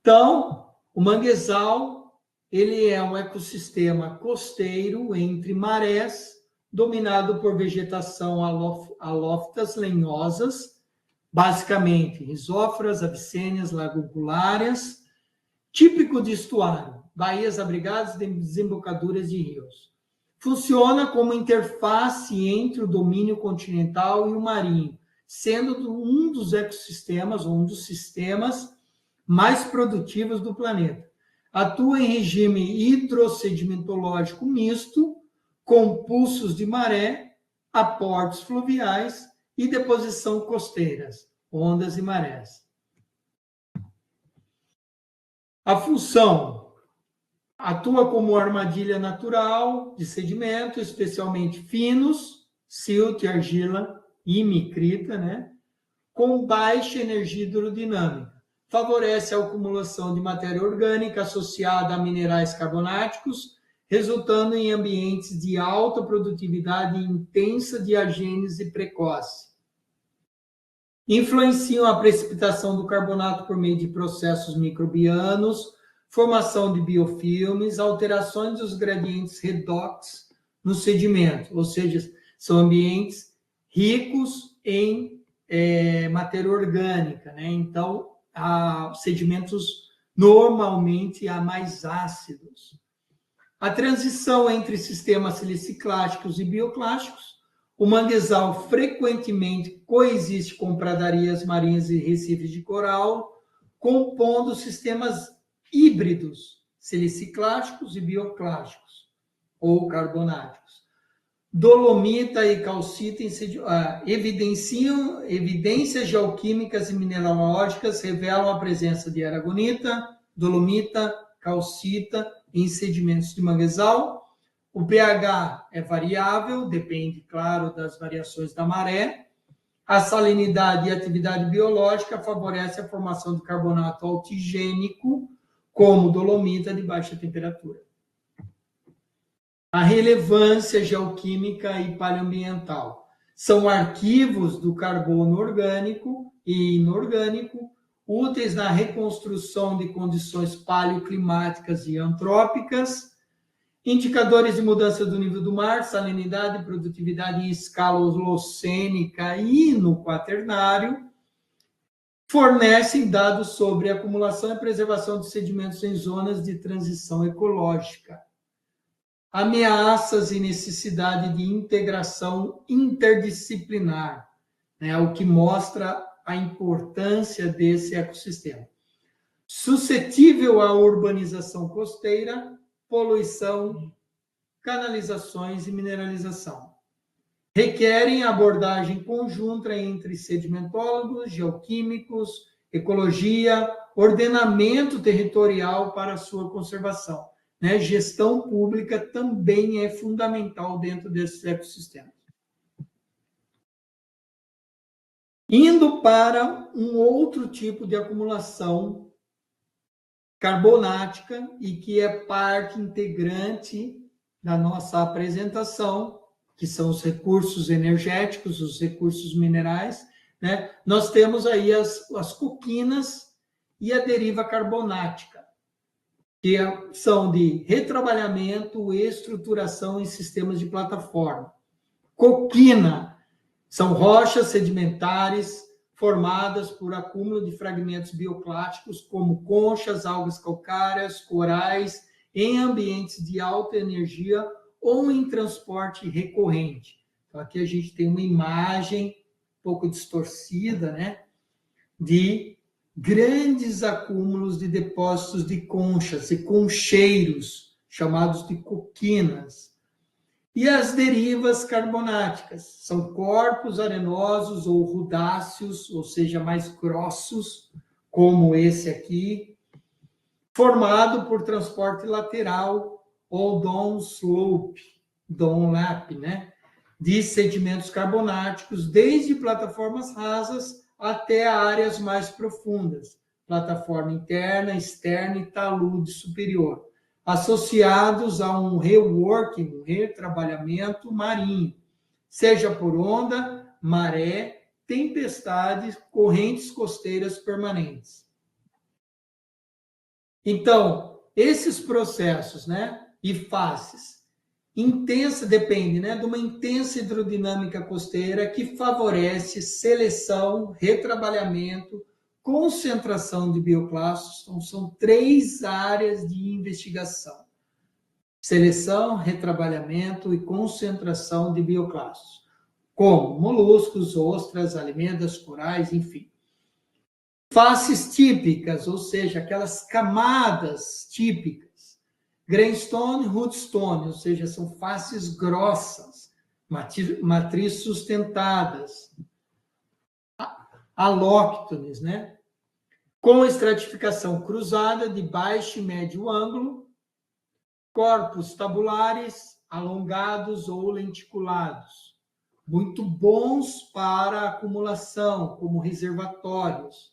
Então, o manguezal, ele é um ecossistema costeiro entre marés, dominado por vegetação halófitas lenhosas, basicamente risóforas, abissênias, lagulárias, típico de estuário, baías abrigadas de desembocaduras de rios. Funciona como interface entre o domínio continental e o marinho, sendo um dos ecossistemas, ou um dos sistemas mais produtivos do planeta. Atua em regime hidrossedimentológico misto, com pulsos de maré, aportes fluviais e deposição costeiras, ondas e marés. A função: atua como armadilha natural de sedimento, especialmente finos, silt, argila e micrita, né? Com baixa energia hidrodinâmica. Favorece a acumulação de matéria orgânica associada a minerais carbonáticos, resultando em ambientes de alta produtividade e intensa diagênese precoce. Influenciam a precipitação do carbonato por meio de processos microbianos, formação de biofilmes, alterações dos gradientes redox no sedimento, ou seja, são ambientes ricos em matéria orgânica, né? Então, há sedimentos normalmente mais ácidos. A transição entre sistemas siliciclásticos e bioclásticos. O manguezal frequentemente coexiste com pradarias marinhas e recifes de coral, compondo sistemas híbridos, siliciclásticos e bioclásticos, ou carbonáticos. Dolomita e calcita evidências geoquímicas e mineralógicas revelam a presença de aragonita, dolomita, calcita em sedimentos de manguezal. O pH é variável, depende, claro, das variações da maré. A salinidade e a atividade biológica favorecem a formação de carbonato altigênico, como dolomita de baixa temperatura. A relevância geoquímica e paleoambiental. São arquivos do carbono orgânico e inorgânico, úteis na reconstrução de condições paleoclimáticas e antrópicas, indicadores de mudança do nível do mar, salinidade, produtividade em escala holocênica e no quaternário, fornecem dados sobre acumulação e preservação de sedimentos em zonas de transição ecológica. Ameaças e necessidade de integração interdisciplinar, né, o que mostra a importância desse ecossistema. Suscetível à urbanização costeira, poluição, canalizações e mineralização. Requerem abordagem conjunta entre sedimentólogos, geoquímicos, ecologia, ordenamento territorial para sua conservação. Né? Gestão pública também é fundamental dentro desses ecossistemas. Indo para um outro tipo de acumulação carbonática e que é parte integrante da nossa apresentação, que são os recursos energéticos, os recursos minerais, né? Nós temos aí as coquinas e a deriva carbonática, que são de retrabalhamento e estruturação em sistemas de plataforma. Coquina são rochas sedimentares formadas por acúmulo de fragmentos bioclásticos, como conchas, algas calcárias, corais, em ambientes de alta energia ou em transporte recorrente. Então, aqui a gente tem uma imagem um pouco distorcida, né, de grandes acúmulos de depósitos de conchas e concheiros, chamados de coquinas. E as derivas carbonáticas são corpos arenosos ou rudáceos, ou seja, mais grossos, como esse aqui, formado por transporte lateral ou downlap, né, de sedimentos carbonáticos, desde plataformas rasas até áreas mais profundas, plataforma interna, externa e talude superior, associados a um reworking, um retrabalhamento marinho, seja por onda, maré, tempestades, correntes costeiras permanentes. Então, esses processos, né, e fases, depende, né, de uma intensa hidrodinâmica costeira que favorece seleção, retrabalhamento, concentração de bioclastos. Então, são 3 áreas de investigação: seleção, retrabalhamento e concentração de bioclastos, como moluscos, ostras, alimentas, corais, enfim. Faces típicas, ou seja, aquelas camadas típicas. Grainstone, rootstone, ou seja, são faces grossas, matriz sustentadas. Alóctones, né? Com estratificação cruzada de baixo e médio ângulo, corpos tabulares, alongados ou lenticulados, muito bons para acumulação, como reservatórios,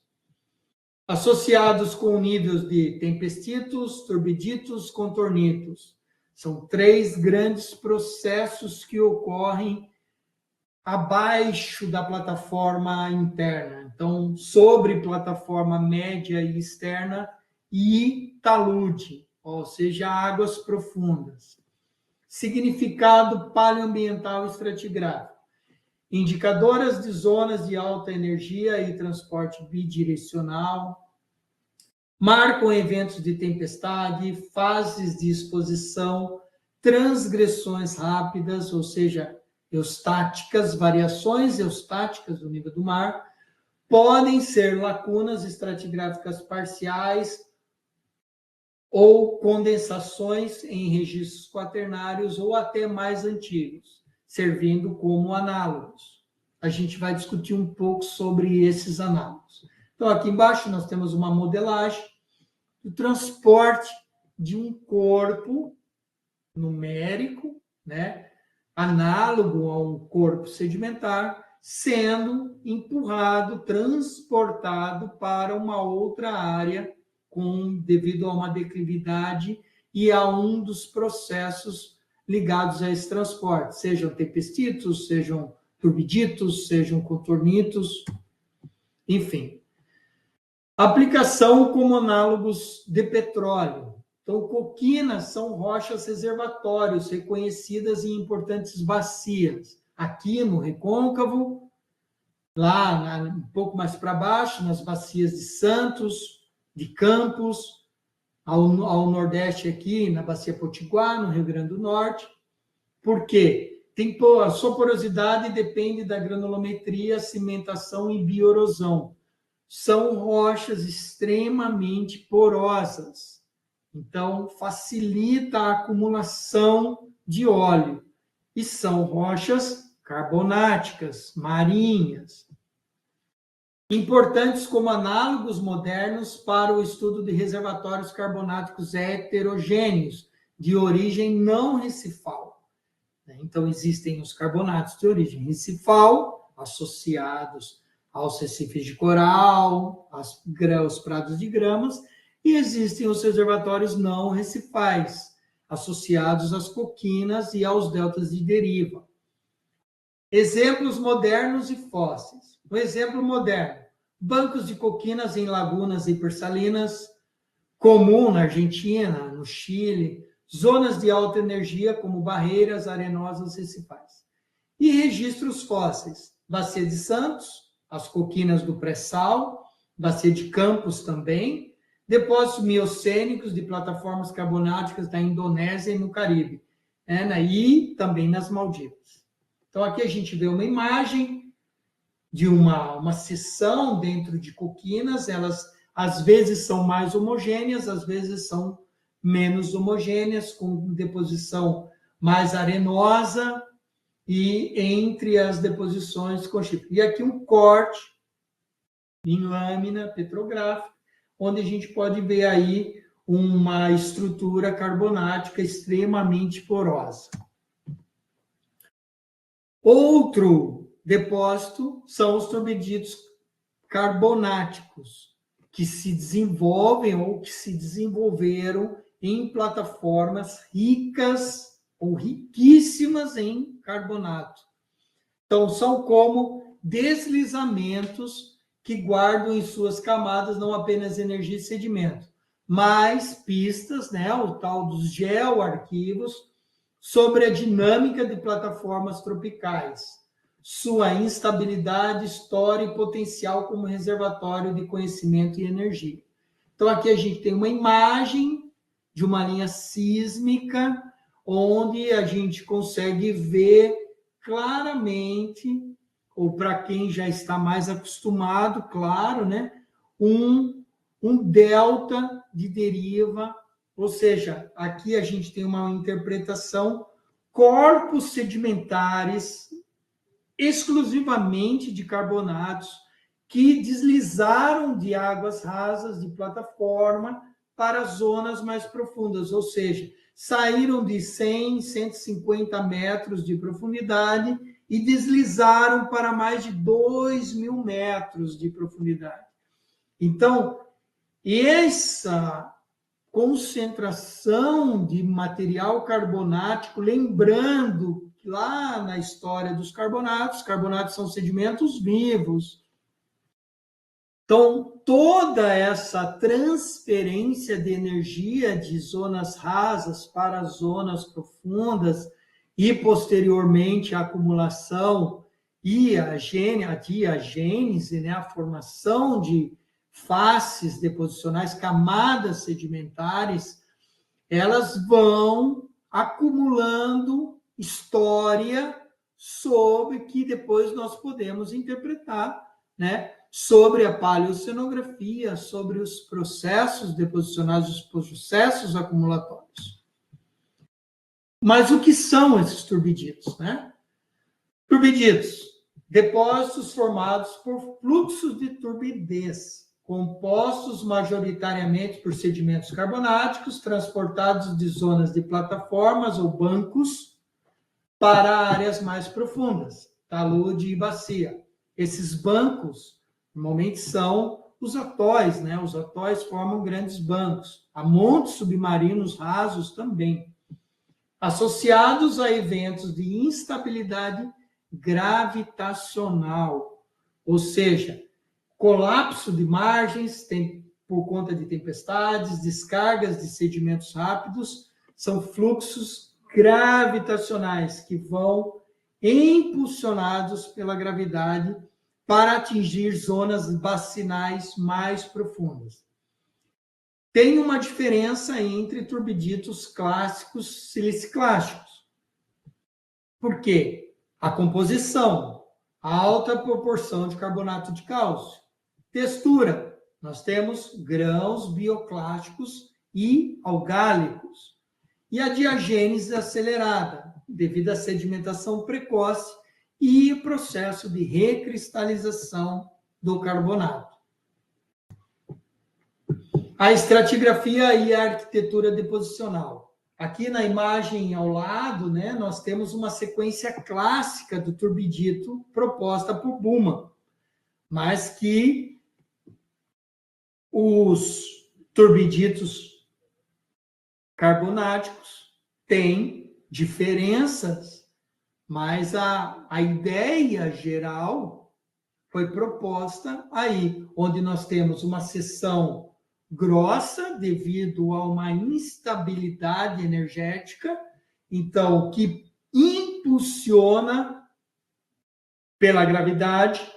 associados com níveis de tempestitos, turbiditos, contornitos. São 3 grandes processos que ocorrem abaixo da plataforma interna. Então, sobre plataforma média e externa e talude, ou seja, águas profundas. Significado paleoambiental estratigráfico. Indicadoras de zonas de alta energia e transporte bidirecional, marcam eventos de tempestade, fases de exposição, transgressões rápidas, ou seja, eustáticas, variações eustáticas do nível do mar, podem ser lacunas estratigráficas parciais ou condensações em registros quaternários ou até mais antigos, servindo como análogos. A gente vai discutir um pouco sobre esses análogos. Então, aqui embaixo nós temos uma modelagem do transporte de um corpo numérico, né, análogo a um corpo sedimentar, sendo empurrado, transportado para uma outra área devido a uma declividade e a um dos processos ligados a esse transporte, sejam tempestitos, sejam turbiditos, sejam contornitos, enfim. Aplicação como análogos de petróleo. Então, coquinas são rochas reservatórios reconhecidas em importantes bacias. Aqui no recôncavo, lá um pouco mais para baixo, nas bacias de Santos, de Campos, ao nordeste aqui, na bacia Potiguar, no Rio Grande do Norte. Por quê? A sua porosidade depende da granulometria, cimentação e biorosão. São rochas extremamente porosas. Então, facilita a acumulação de óleo. E são rochas carbonáticas, marinhas. Importantes como análogos modernos para o estudo de reservatórios carbonáticos heterogêneos, de origem não recifal. Então, existem os carbonatos de origem recifal, associados aos recifes de coral, aos prados de gramas, e existem os reservatórios não recifais, associados às coquinas e aos deltas de deriva. Exemplos modernos e fósseis. Um exemplo moderno: bancos de coquinas em lagunas hipersalinas, comum na Argentina, no Chile, zonas de alta energia como barreiras arenosas recifais. E registros fósseis: Bacia de Santos, as coquinas do pré-sal, Bacia de Campos também, depósitos miocênicos de plataformas carbonáticas da Indonésia e no Caribe, né? E também nas Maldivas. Então, aqui a gente vê uma imagem de uma seção dentro de coquinas, elas às vezes são mais homogêneas, às vezes são menos homogêneas, com deposição mais arenosa e entre as deposições com chifre. E aqui um corte em lâmina petrográfica, onde a gente pode ver aí uma estrutura carbonática extremamente porosa. Outro depósito são os turbiditos carbonáticos, que se desenvolvem ou que se desenvolveram em plataformas ricas ou riquíssimas em carbonato. Então, são como deslizamentos que guardam em suas camadas não apenas energia e sedimento, mas pistas, né, o tal dos geoarquivos, sobre a dinâmica de plataformas tropicais, sua instabilidade, história e potencial como reservatório de conhecimento e energia. Então, aqui a gente tem uma imagem de uma linha sísmica, onde a gente consegue ver claramente, ou para quem já está mais acostumado, claro, né, um delta de deriva, ou seja, aqui a gente tem uma interpretação, corpos sedimentares exclusivamente de carbonatos que deslizaram de águas rasas de plataforma para zonas mais profundas, ou seja, saíram de 100, 150 metros de profundidade e deslizaram para mais de 2.000 metros de profundidade. Então, essa concentração de material carbonático, lembrando que lá na história dos carbonatos são sedimentos vivos. Então, toda essa transferência de energia de zonas rasas para zonas profundas e, posteriormente, a acumulação e a diagênese, né, a formação de faces deposicionais, camadas sedimentares, elas vão acumulando história sobre que depois nós podemos interpretar, né, sobre a paleoceanografia, sobre os processos deposicionais, os processos acumulatórios. Mas o que são esses turbiditos, né? Turbiditos, depósitos formados por fluxos de turbidez, compostos majoritariamente por sedimentos carbonáticos, transportados de zonas de plataformas ou bancos para áreas mais profundas, talude e bacia. Esses bancos, normalmente, são os atóis, né? Os atóis formam grandes bancos. Há montes submarinos rasos também, associados a eventos de instabilidade gravitacional, ou seja, colapso de margens por conta de tempestades, descargas de sedimentos rápidos, são fluxos gravitacionais que vão impulsionados pela gravidade para atingir zonas bacinais mais profundas. Tem uma diferença entre turbiditos clássicos e siliciclásticos. Por quê? A composição, alta proporção de carbonato de cálcio. Textura, nós temos grãos bioclásticos e algálicos. E a diagênese acelerada, devido à sedimentação precoce e o processo de recristalização do carbonato. A estratigrafia e a arquitetura deposicional. Aqui na imagem ao lado, né, nós temos uma sequência clássica do turbidito proposta por Buhmann, mas que os turbiditos carbonáticos têm diferenças Mas a ideia geral foi proposta aí, onde nós temos uma seção grossa devido a uma instabilidade energética, então, que impulsiona pela gravidade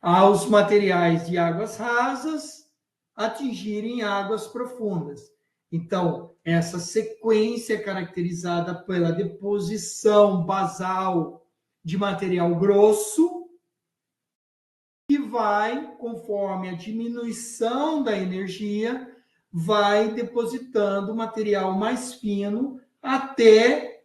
aos materiais de águas rasas atingirem águas profundas. Então, essa sequência é caracterizada pela deposição basal de material grosso, que vai, conforme a diminuição da energia, vai depositando material mais fino até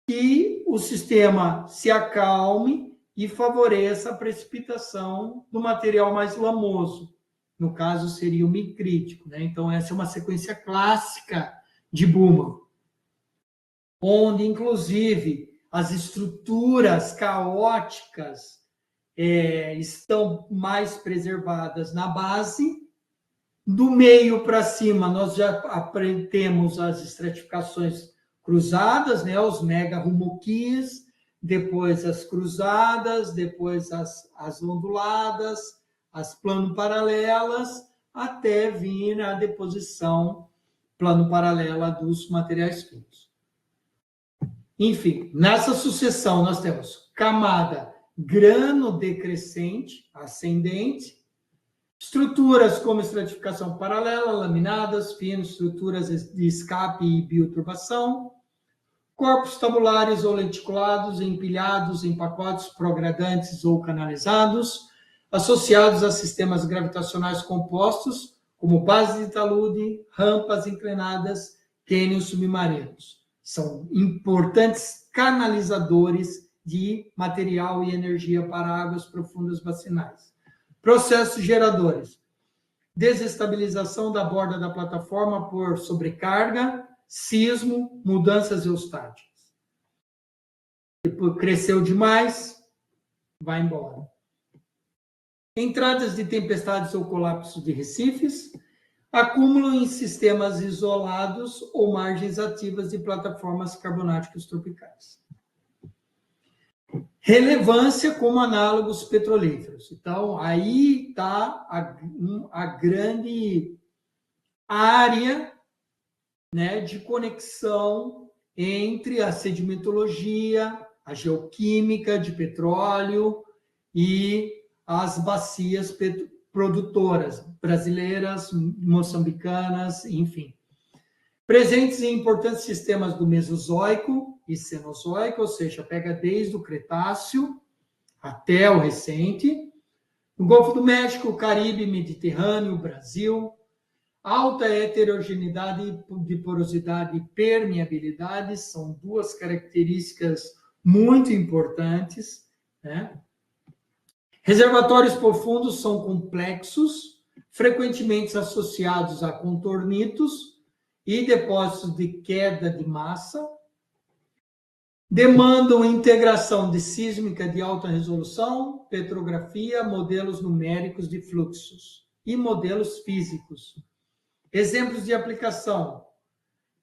que o sistema se acalme e favoreça a precipitação do material mais lamoso. No caso, seria o micrítico, né? Então, essa é uma sequência clássica de Buma, onde, inclusive, as estruturas caóticas estão mais preservadas na base. Do meio para cima, nós já aprendemos as estratificações cruzadas, né? Os mega-humoquis, depois as cruzadas, depois as onduladas, as plano-paralelas, até vir a deposição plano-paralela dos materiais finos. Enfim, nessa sucessão nós temos camada grano-decrescente, ascendente, estruturas como estratificação paralela, laminadas, finos, estruturas de escape e bioturbação, corpos tabulares ou lenticulados, empilhados em pacotes progradantes ou canalizados, associados a sistemas gravitacionais compostos, como bases de talude, rampas inclinadas, cânions submarinos. São importantes canalizadores de material e energia para águas profundas bacinais. Processos geradores: desestabilização da borda da plataforma por sobrecarga, sismo, mudanças eustáticas. Depois cresceu demais, vai embora. Entradas de tempestades ou colapso de recifes, acúmulo em sistemas isolados ou margens ativas de plataformas carbonáticas tropicais. Relevância como análogos petrolíferos. Então, aí está a grande área, né, de conexão entre a sedimentologia, a geoquímica de petróleo e as bacias produtoras brasileiras, moçambicanas, enfim. Presentes em importantes sistemas do Mesozoico e Cenozoico, ou seja, pega desde o Cretáceo até o recente. No Golfo do México, Caribe, Mediterrâneo, Brasil. Alta heterogeneidade de porosidade e permeabilidade são duas características muito importantes, né? Reservatórios profundos são complexos, frequentemente associados a contornitos e depósitos de queda de massa, demandam integração de sísmica de alta resolução, petrografia, modelos numéricos de fluxos e modelos físicos. Exemplos de aplicação: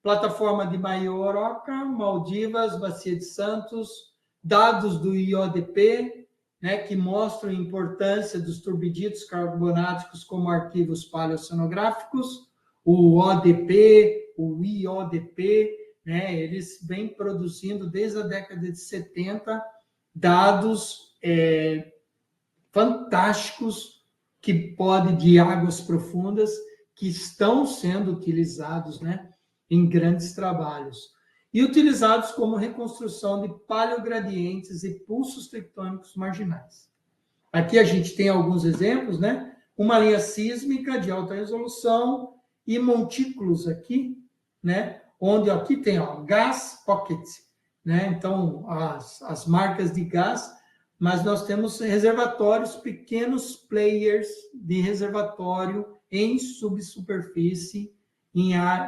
plataforma de Maiorca, Maldivas, Bacia de Santos, dados do IODP, né, que mostram a importância dos turbiditos carbonáticos como arquivos paleoceanográficos, o ODP, o IODP, né, eles vêm produzindo desde a década de 70 dados fantásticos que podem de águas profundas que estão sendo utilizados, né, em grandes trabalhos e utilizados como reconstrução de paleogradientes e pulsos tectônicos marginais. Aqui a gente tem alguns exemplos, né? Uma linha sísmica de alta resolução e montículos aqui, né? Onde aqui tem, ó, gas pocket, né? Então, as marcas de gás, mas nós temos reservatórios, pequenos players de reservatório em subsuperfície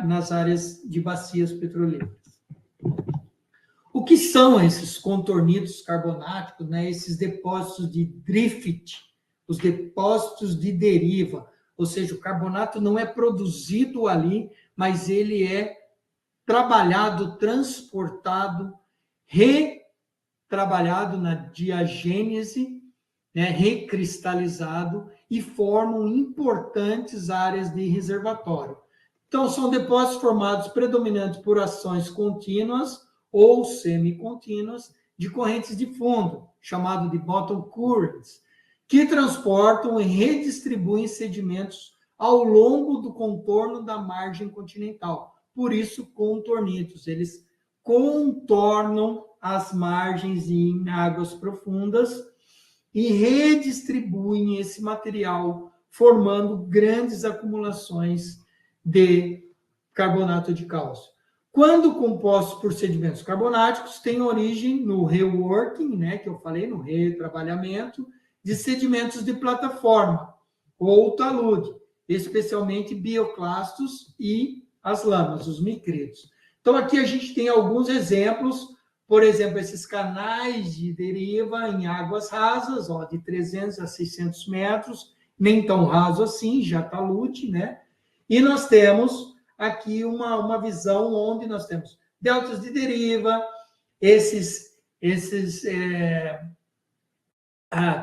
nas áreas de bacias petrolíferas. O que são esses contornitos carbonáticos, né? Esses depósitos de drift, os depósitos de deriva, ou seja, o carbonato não é produzido ali, mas ele é trabalhado, transportado, trabalhado na diagênese, né, recristalizado, e formam importantes áreas de reservatório. Então, são depósitos formados predominantemente por ações contínuas ou semicontínuas de correntes de fundo, chamado de bottom currents, que transportam e redistribuem sedimentos ao longo do contorno da margem continental. Por isso, contornitos. Eles contornam as margens em águas profundas e redistribuem esse material, formando grandes acumulações de carbonato de cálcio. Quando compostos por sedimentos carbonáticos, têm origem no reworking, né, que eu falei, no retrabalhamento de sedimentos de plataforma ou talude, especialmente bioclastos e as lamas, os micrídeos. Então, aqui a gente tem alguns exemplos, por exemplo, esses canais de deriva em águas rasas, ó, de 300 a 600 metros, nem tão raso assim, já talude, né? E nós temos aqui uma visão onde nós temos deltas de deriva, esses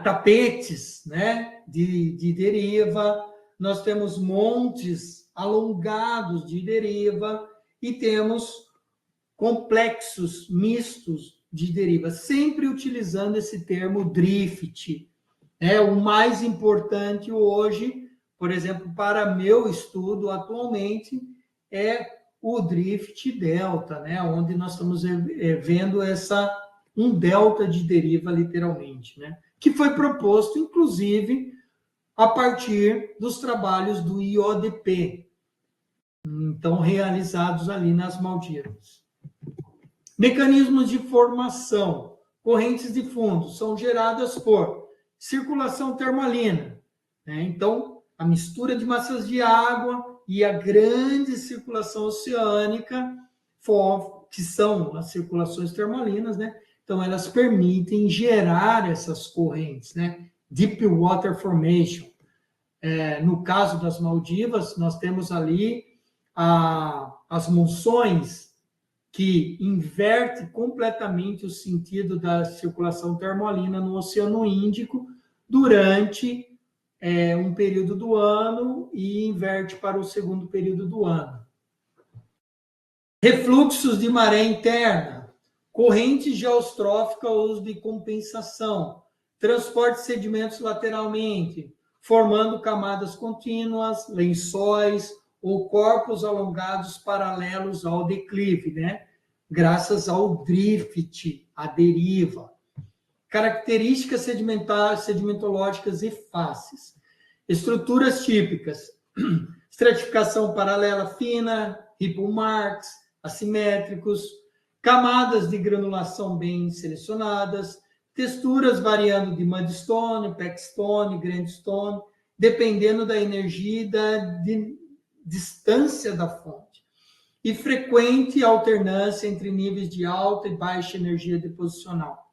tapetes, né, de deriva, nós temos montes alongados de deriva e temos complexos mistos de deriva, sempre utilizando esse termo drift. O mais importante hoje, por exemplo, para meu estudo atualmente, é o drift delta, né, onde nós estamos vendo um delta de deriva, literalmente, né, que foi proposto, inclusive, a partir dos trabalhos do IODP, então realizados ali nas Maldivas. Mecanismos de formação. Correntes de fundo são geradas por circulação termalina, né? Então, a mistura de massas de água e a grande circulação oceânica, que são as circulações termalinas, né? Então, elas permitem gerar essas correntes, né? Deep Water Formation. No caso das Maldivas, nós temos ali as monções, que inverte completamente o sentido da circulação termalina no Oceano Índico durante um período do ano e inverte para o segundo período do ano. Refluxos de maré interna, correntes geostróficas de compensação, transporte de sedimentos lateralmente, formando camadas contínuas, lençóis ou corpos alongados paralelos ao declive, né? Graças ao drift, a deriva. Características sedimentológicas e faces. Estruturas típicas. Estratificação paralela fina, ripple marks, assimétricos, camadas de granulação bem selecionadas, texturas variando de mudstone, packstone, grindstone, dependendo da energia e da distância da fonte. E frequente alternância entre níveis de alta e baixa energia deposicional.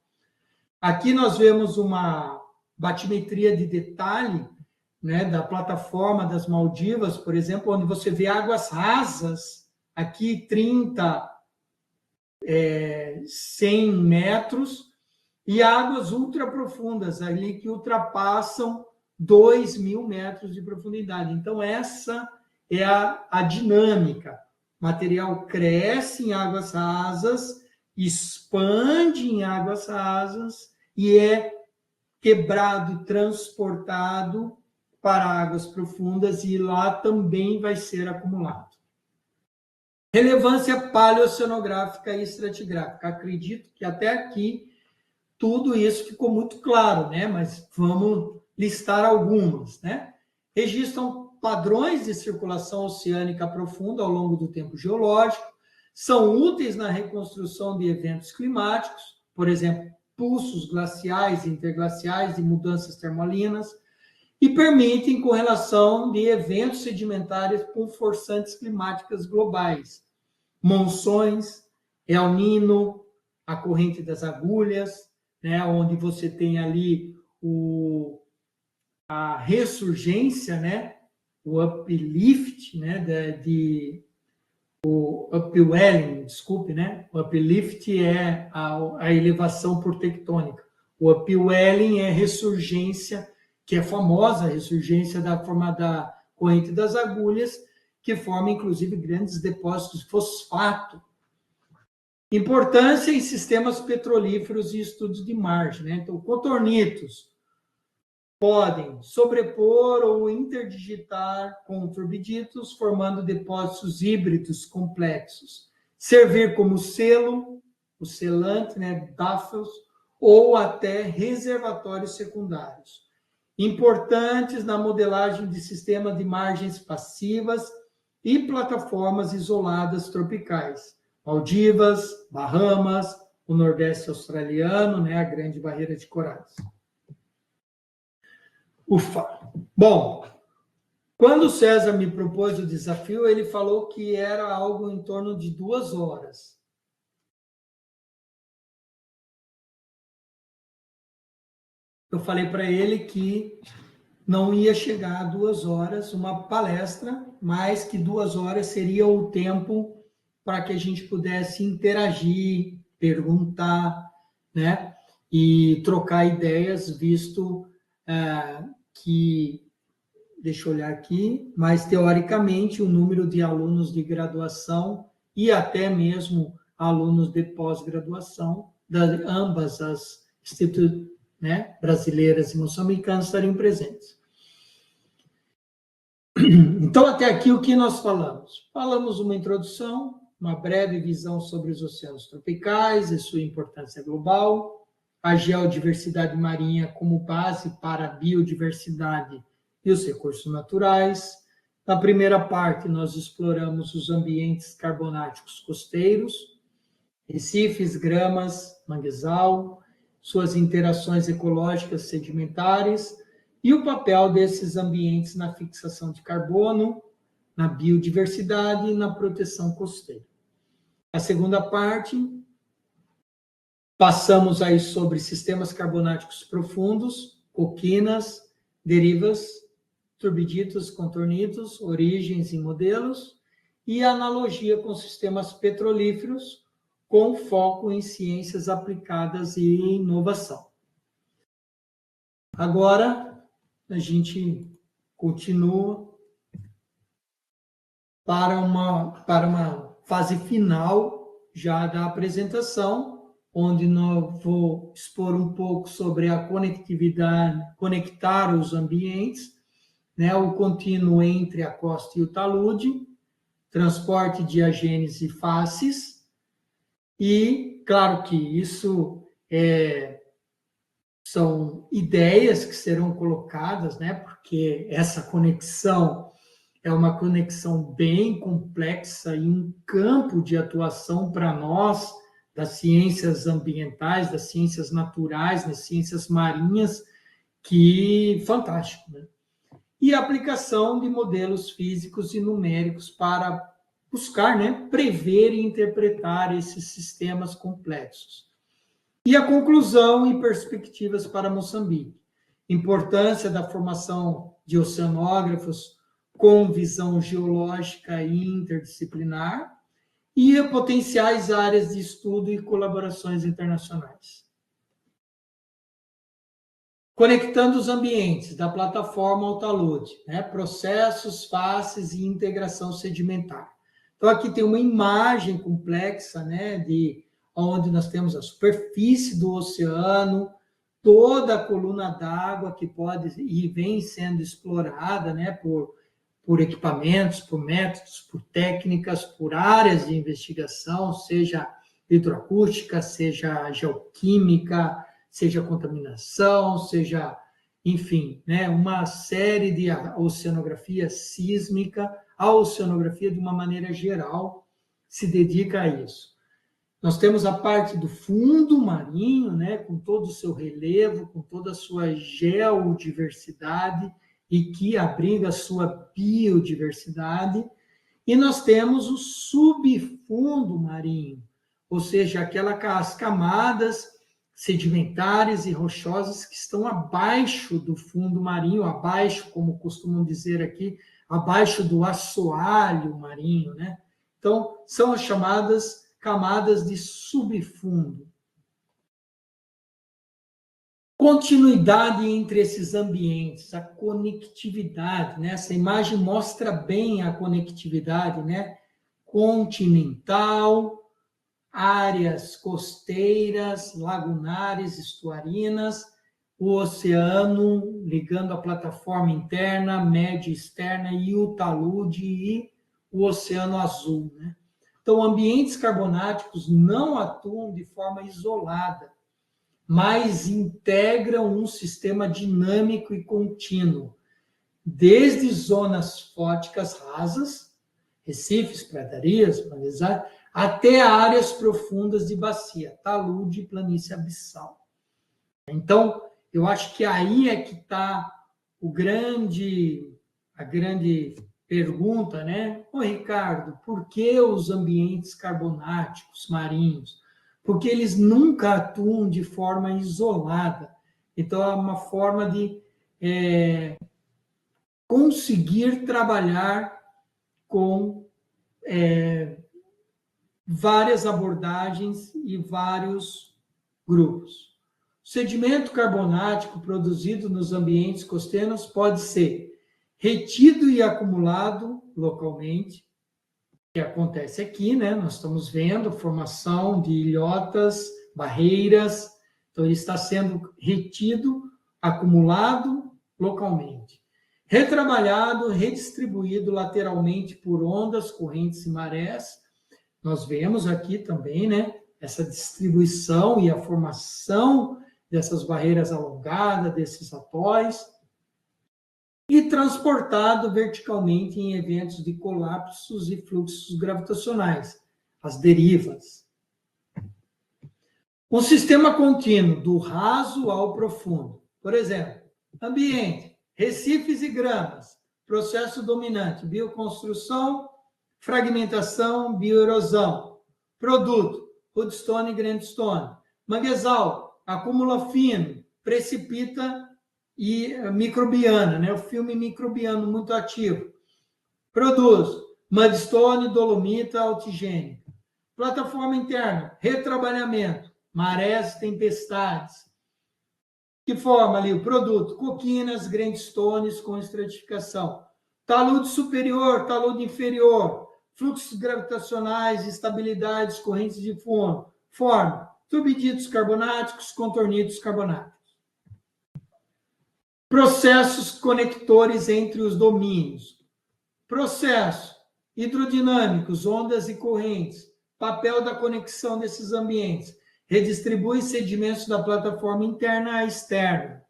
Aqui nós vemos uma batimetria de detalhe, né, da plataforma das Maldivas, por exemplo, onde você vê águas rasas, aqui 30, 100 metros, e águas ultraprofundas, ali que ultrapassam 2.000 metros de profundidade. Então, essa é a dinâmica. O material cresce em águas rasas, expande em águas rasas e é quebrado e transportado para águas profundas e lá também vai ser acumulado. Relevância paleoceanográfica e estratigráfica. Acredito que até aqui tudo isso ficou muito claro, né? Mas vamos listar algumas, né? Registram padrões de circulação oceânica profunda ao longo do tempo geológico, são úteis na reconstrução de eventos climáticos, por exemplo, pulsos glaciais, interglaciais e mudanças termalinas, e permitem correlação de eventos sedimentares com forçantes climáticas globais, monções, El Niño, a corrente das agulhas, né, onde você tem ali a ressurgência, né, o uplift, né, o upwelling, desculpe, né? O uplift é a elevação por tectônica. O upwelling é ressurgência, que é famosa, a ressurgência da forma da corrente das agulhas, que forma, inclusive, grandes depósitos de fosfato. Importância em sistemas petrolíferos e estudos de margem, né? Então, cotornitos podem sobrepor ou interdigitar com turbiditos, formando depósitos híbridos complexos. Servir como selo, o selante, né, Duffels, ou até reservatórios secundários. Importantes na modelagem de sistemas de margens passivas e plataformas isoladas tropicais. Maldivas, Bahamas, o Nordeste australiano, né, a Grande Barreira de Corais. Ufa! Bom, quando o César me propôs o desafio, ele falou que era algo em torno de 2 horas. Eu falei para ele que não ia chegar a 2 horas uma palestra, mas que 2 horas seria o tempo para que a gente pudesse interagir, perguntar, né? E trocar ideias, visto que, deixa eu olhar aqui, mas teoricamente o número de alunos de graduação e até mesmo alunos de pós-graduação, ambas as instituições, né, brasileiras e moçambicanas estariam presentes. Então, até aqui, o que nós falamos? Falamos uma introdução, uma breve visão sobre os oceanos tropicais e sua importância global, a geodiversidade marinha como base para a biodiversidade e os recursos naturais. Na primeira parte, nós exploramos os ambientes carbonáticos costeiros, recifes, gramas, manguezal, suas interações ecológicas sedimentares e o papel desses ambientes na fixação de carbono, na biodiversidade e na proteção costeira. A segunda parte, passamos aí sobre sistemas carbonáticos profundos, coquinas, derivas, turbiditos, contornitos, origens e modelos, e a analogia com sistemas petrolíferos, com foco em ciências aplicadas e inovação. Agora, a gente continua para uma fase final já da apresentação, onde eu vou expor um pouco sobre a conectividade, conectar os ambientes, né, o contínuo entre a costa e o talude, transporte de agenes e faces, e, claro que isso são ideias que serão colocadas, né, porque essa conexão é uma conexão bem complexa e um campo de atuação para nós, das ciências ambientais, das ciências naturais, das ciências marinhas, que fantástico, né? E a aplicação de modelos físicos e numéricos para buscar, né, prever e interpretar esses sistemas complexos. E a conclusão e perspectivas para Moçambique. Importância da formação de oceanógrafos com visão geológica e interdisciplinar e potenciais áreas de estudo e colaborações internacionais. Conectando os ambientes da plataforma ao talude, né? Processos, faces e integração sedimentar. Então, aqui tem uma imagem complexa, né, de onde nós temos a superfície do oceano, toda a coluna d'água que pode e vem sendo explorada, né, por equipamentos, por métodos, por técnicas, por áreas de investigação, seja hidroacústica, seja geoquímica, seja contaminação, seja, enfim, né, uma série de oceanografia sísmica. A oceanografia, de uma maneira geral, se dedica a isso. Nós temos a parte do fundo marinho, né, com todo o seu relevo, com toda a sua geodiversidade e que abriga a sua biodiversidade. E nós temos o subfundo marinho, ou seja, as camadas sedimentares e rochosas que estão abaixo do fundo marinho, abaixo, como costumam dizer aqui, abaixo do assoalho marinho, né? Então, são as chamadas camadas de subfundo. Continuidade entre esses ambientes, a conectividade, né? Essa imagem mostra bem a conectividade, né? Continental, áreas costeiras, lagunares, estuarinas, o oceano ligando a plataforma interna, média externa e o talude e o oceano azul, né? Então, ambientes carbonáticos não atuam de forma isolada, mas integram um sistema dinâmico e contínuo, desde zonas fóticas rasas, recifes, pradarias, até áreas profundas de bacia, talude e planície abissal. Então, eu acho que aí é que está a grande pergunta, né? Ô, Ricardo, por que os ambientes carbonáticos marinhos? Porque eles nunca atuam de forma isolada. Então, é uma forma de conseguir trabalhar com várias abordagens e vários grupos. O sedimento carbonático produzido nos ambientes costeiros pode ser retido e acumulado localmente, que acontece aqui, né? Nós estamos vendo a formação de ilhotas, barreiras, então ele está sendo retido, acumulado localmente. Retrabalhado, redistribuído lateralmente por ondas, correntes e marés. Nós vemos aqui também, né, essa distribuição e a formação dessas barreiras alongadas, desses atóis, e transportado verticalmente em eventos de colapsos e fluxos gravitacionais, as derivas. Um sistema contínuo, do raso ao profundo. Por exemplo, ambiente, recifes e gramas, processo dominante, bioconstrução, fragmentação, bioerosão. Produto, woodstone e grindstone. Manguezal, acúmulo fino, precipita e microbiana, né? O filme microbiano muito ativo. Produz mudstone, dolomita, altigênica. Plataforma interna, retrabalhamento, marés, tempestades. Que forma ali o produto? Coquinas, grindstones com estratificação. Talude superior, talude inferior, fluxos gravitacionais, estabilidades, correntes de fundo. Forma turbiditos carbonáticos, contornitos carbonáticos. Processos conectores entre os domínios. Processo hidrodinâmicos, ondas e correntes. Papel da conexão desses ambientes. Redistribui sedimentos da plataforma interna à externa.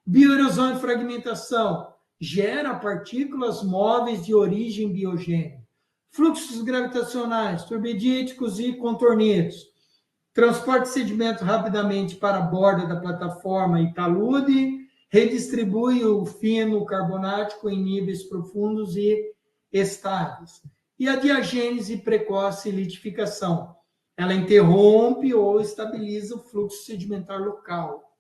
Bioerosão e fragmentação. Gera partículas móveis de origem biogênica. Fluxos gravitacionais, turbidíticos e contornidos. Transporte de sedimento rapidamente para a borda da plataforma e talude. Redistribui o fino carbonático em níveis profundos e estáveis. E a diagênese precoce e litificação. Ela interrompe ou estabiliza o fluxo sedimentar local,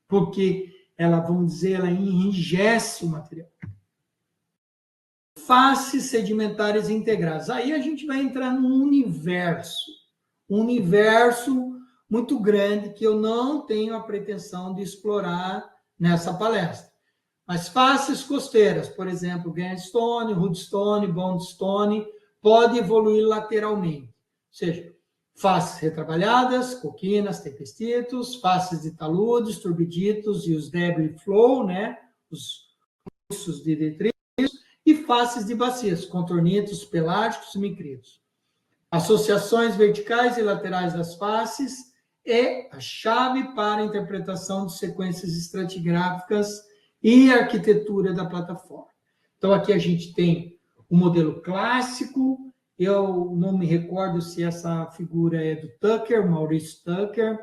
porque ela, vamos dizer, ela enrijece o material. Faces sedimentares integradas. Aí a gente vai entrar num universo muito grande que eu não tenho a pretensão de explorar nessa palestra. Mas faces costeiras, por exemplo, grindstone, woodstone, bondstone, pode evoluir lateralmente. Ou seja, faces retrabalhadas, coquinas, tempestitos, faces de taludes, turbiditos e os debris flow, né? Os fluxos de detritos, e faces de bacias, contornitos, pelágicos e micritos. Associações verticais e laterais das faces é a chave para a interpretação de sequências estratigráficas e arquitetura da plataforma. Então, aqui a gente tem o modelo clássico. Eu não me recordo se essa figura é do Tucker, Maurice Tucker,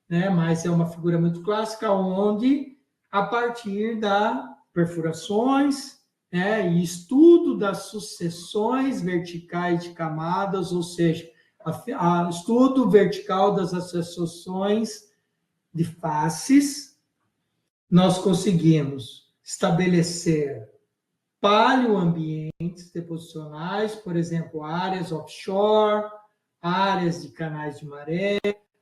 né? Mas é uma figura muito clássica, onde, a partir da perfurações, né, e estudo das sucessões verticais de camadas, ou seja, estudo vertical das associações de faces, nós conseguimos estabelecer paleoambientes deposicionais, por exemplo, áreas offshore, áreas de canais de maré,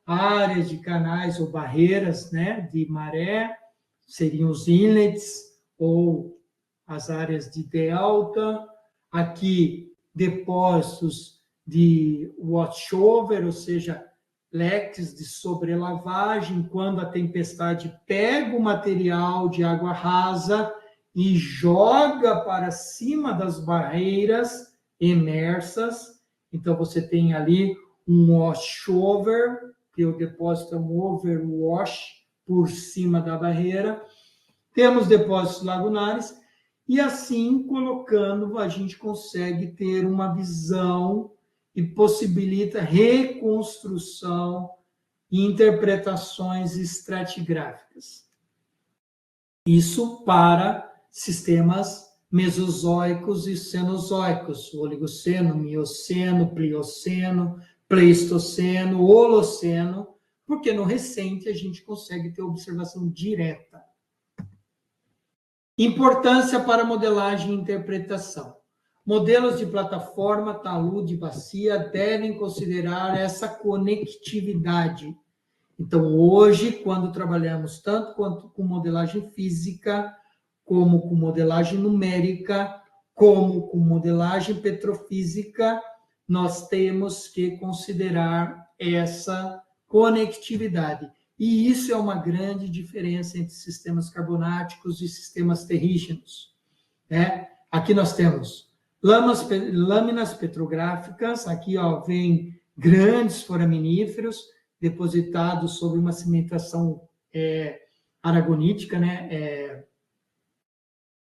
áreas de canais ou barreiras, né, de maré, seriam os inlets ou as áreas de delta. Aqui, depósitos de washover, ou seja, leques de sobrelavagem, quando a tempestade pega o material de água rasa e joga para cima das barreiras emersas. Então, você tem ali um washover, que o depósito é um overwash por cima da barreira. Temos depósitos lagunares, e assim, colocando, a gente consegue ter uma visão e possibilita reconstrução e interpretações estratigráficas. Isso para sistemas mesozoicos e cenozoicos, Oligoceno, Mioceno, Plioceno, Pleistoceno, Holoceno, porque no recente a gente consegue ter observação direta. Importância para modelagem e interpretação. Modelos de plataforma, talude e bacia devem considerar essa conectividade. Então, hoje, quando trabalhamos tanto quanto com modelagem física, como com modelagem numérica, como com modelagem petrofísica, nós temos que considerar essa conectividade. E isso é uma grande diferença entre sistemas carbonáticos e sistemas terrígenos, né? Aqui nós temos lâminas petrográficas, aqui ó, vem grandes foraminíferos depositados sobre uma cimentação aragonítica, né?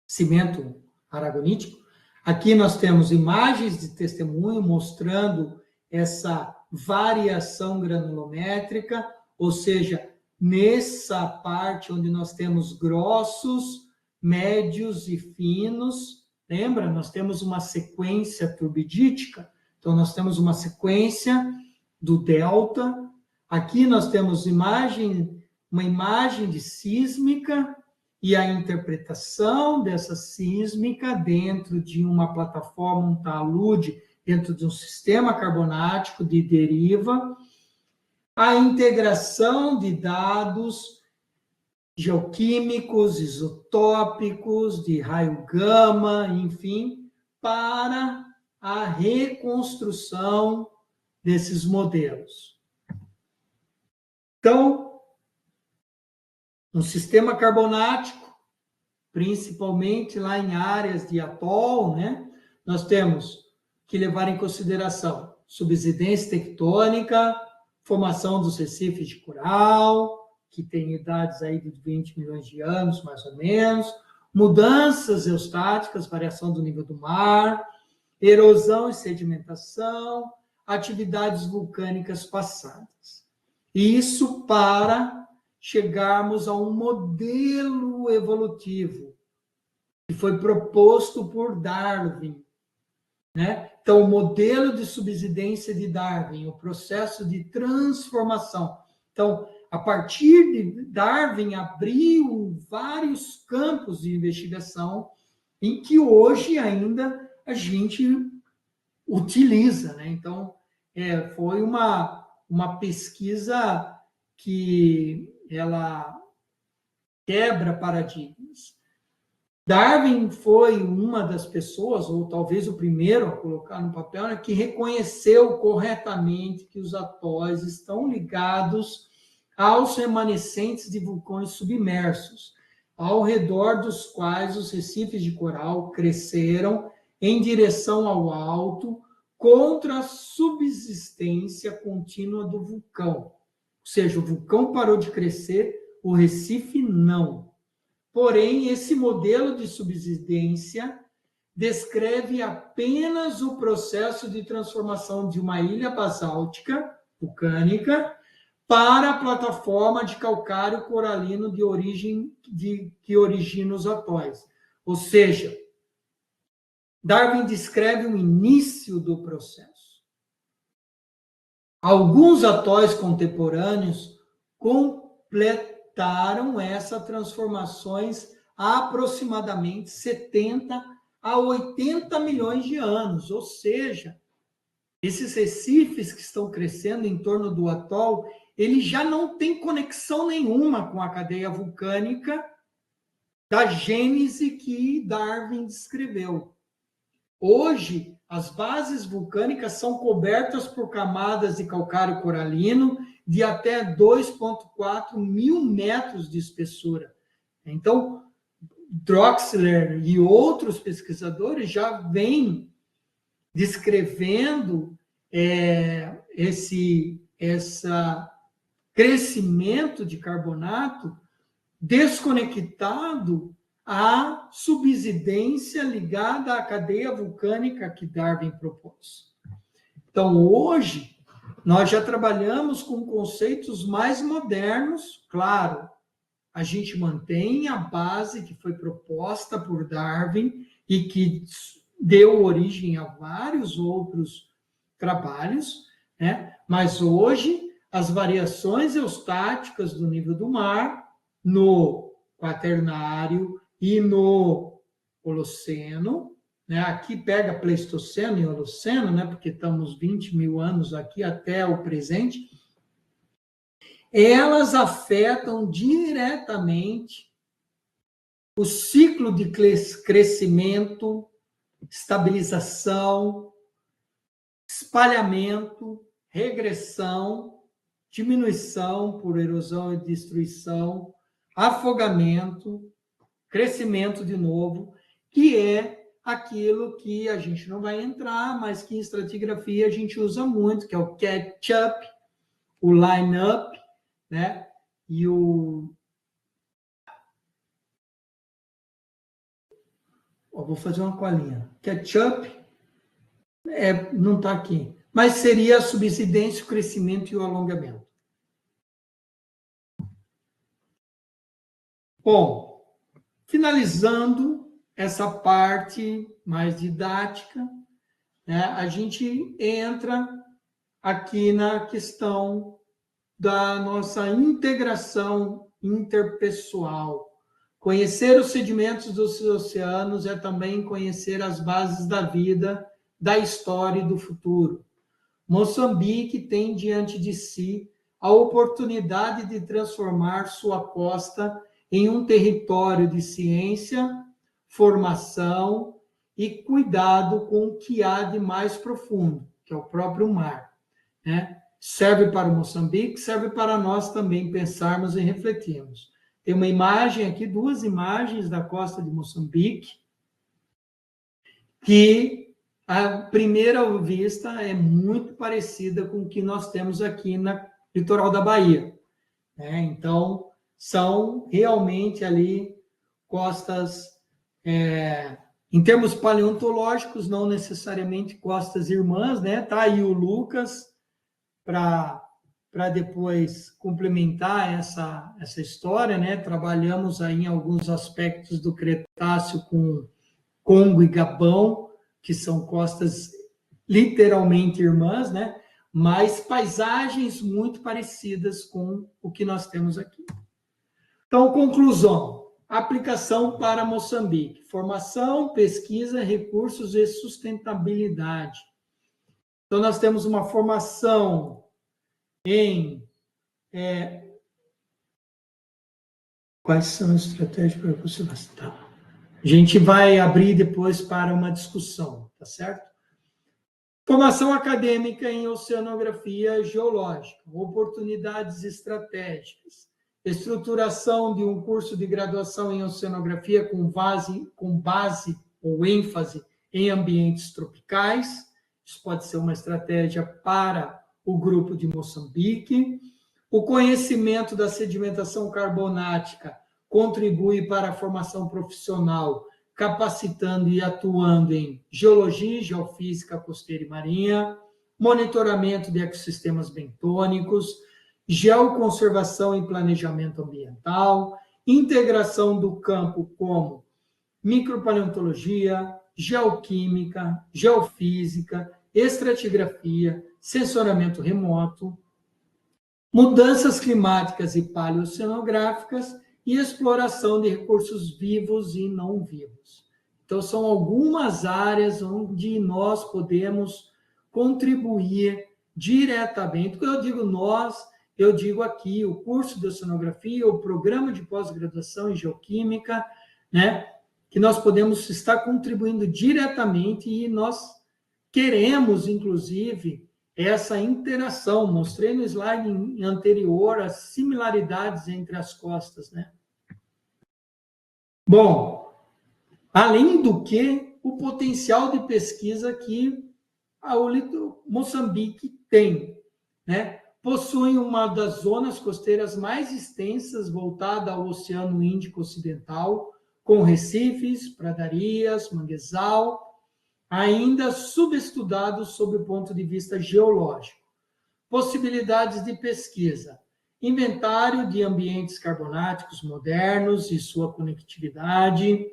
Cimento aragonítico. Aqui nós temos imagens de testemunho mostrando essa variação granulométrica, ou seja, nessa parte onde nós temos grossos, médios e finos, lembra? Nós temos uma sequência turbidítica, então nós temos uma sequência do delta. Aqui nós temos uma imagem de sísmica e a interpretação dessa sísmica dentro de uma plataforma, um talude, dentro de um sistema carbonático de deriva, a integração de dados geoquímicos, isotópicos, de raio gama, enfim, para a reconstrução desses modelos. Então, um sistema carbonático, principalmente lá em áreas de atol, né, nós temos que levar em consideração subsidência tectônica, formação dos recifes de coral, que tem idades aí de 20 milhões de anos, mais ou menos, mudanças eustáticas, variação do nível do mar, erosão e sedimentação, atividades vulcânicas passadas. Isso para chegarmos a um modelo evolutivo que foi proposto por Darwin, né? Então, o modelo de subsidência de Darwin, o processo de transformação. Então, a partir de Darwin, abriu vários campos de investigação em que hoje ainda a gente utiliza, né? Então, foi uma pesquisa que ela quebra paradigmas. Darwin foi uma das pessoas, ou talvez o primeiro a colocar no papel, né, que reconheceu corretamente que os atóis estão ligados aos remanescentes de vulcões submersos, ao redor dos quais os recifes de coral cresceram em direção ao alto contra a subsistência contínua do vulcão. Ou seja, o vulcão parou de crescer, o recife não. Porém, esse modelo de subsidência descreve apenas o processo de transformação de uma ilha basáltica, vulcânica, para a plataforma de calcário coralino que origina os atóis. Ou seja, Darwin descreve o início do processo. Alguns atóis contemporâneos completaram essas transformações aproximadamente 70 há 80 milhões de anos, ou seja, esses recifes que estão crescendo em torno do atol, ele já não tem conexão nenhuma com a cadeia vulcânica da gênese que Darwin descreveu. Hoje, as bases vulcânicas são cobertas por camadas de calcário coralino de até 2,4 mil metros de espessura. Então, Drexler e outros pesquisadores já vêm descrevendo esse crescimento de carbonato desconectado à subsidência ligada à cadeia vulcânica que Darwin propôs. Então, hoje, nós já trabalhamos com conceitos mais modernos, claro, a gente mantém a base que foi proposta por Darwin e que deu origem a vários outros trabalhos, né? Mas hoje, as variações eustáticas do nível do mar no Quaternário e no Holoceno, né? Aqui pega Pleistoceno e Holoceno, né? Porque estamos 20 mil anos aqui até o presente, elas afetam diretamente o ciclo de crescimento, estabilização, espalhamento, regressão, diminuição por erosão e destruição, afogamento, crescimento de novo, que é aquilo que a gente não vai entrar, mas que em estratigrafia a gente usa muito, que é o catch-up, o line-up, né? E o... vou fazer uma colinha. Catch-up não está aqui, mas seria a subsidência, o crescimento e o alongamento. Bom, finalizando essa parte mais didática, né, a gente entra aqui na questão da nossa integração interpessoal. Conhecer os sedimentos dos oceanos é também conhecer as bases da vida, da história e do futuro. Moçambique tem diante de si a oportunidade de transformar sua costa em um território de ciência, formação e cuidado com o que há de mais profundo, que é o próprio mar, né? Serve para o Moçambique, serve para nós também pensarmos e refletirmos. Tem uma imagem aqui, duas imagens da costa de Moçambique, que à primeira vista é muito parecida com o que nós temos aqui no litoral da Bahia, né? Então, são realmente ali costas, em termos paleontológicos, não necessariamente costas irmãs, né? Tá aí o Lucas, para depois complementar essa história, né? Trabalhamos aí em alguns aspectos do Cretáceo com Congo e Gabão, que são costas literalmente irmãs, né? Mas paisagens muito parecidas com o que nós temos aqui. Então, conclusão: aplicação para Moçambique: formação, pesquisa, recursos e sustentabilidade. Então, nós temos uma formação em quais são as estratégias para você gastar. A gente vai abrir depois para uma discussão, tá certo? Formação acadêmica em oceanografia geológica, oportunidades estratégicas, estruturação de um curso de graduação em oceanografia com base ou ênfase em ambientes tropicais. Isso pode ser uma estratégia para o grupo de Moçambique. O conhecimento da sedimentação carbonática contribui para a formação profissional, capacitando e atuando em geologia, geofísica costeira e marinha, monitoramento de ecossistemas bentônicos, geoconservação e planejamento ambiental, integração do campo como micropaleontologia, geoquímica, geofísica, estratigrafia, sensoramento remoto, mudanças climáticas e paleoceanográficas e exploração de recursos vivos e não vivos. Então, são algumas áreas onde nós podemos contribuir diretamente. Quando eu digo nós, eu digo aqui o curso de oceanografia, o programa de pós-graduação em geoquímica, né? Que nós podemos estar contribuindo diretamente e nós queremos, inclusive, essa interação. Mostrei no slide anterior as similaridades entre as costas, né? Bom, além do que, o potencial de pesquisa que o Moçambique tem, né? Possui uma das zonas costeiras mais extensas voltada ao Oceano Índico Ocidental, com recifes, pradarias, manguezal, ainda subestudados sob o ponto de vista geológico. Possibilidades de pesquisa: inventário de ambientes carbonáticos modernos e sua conectividade,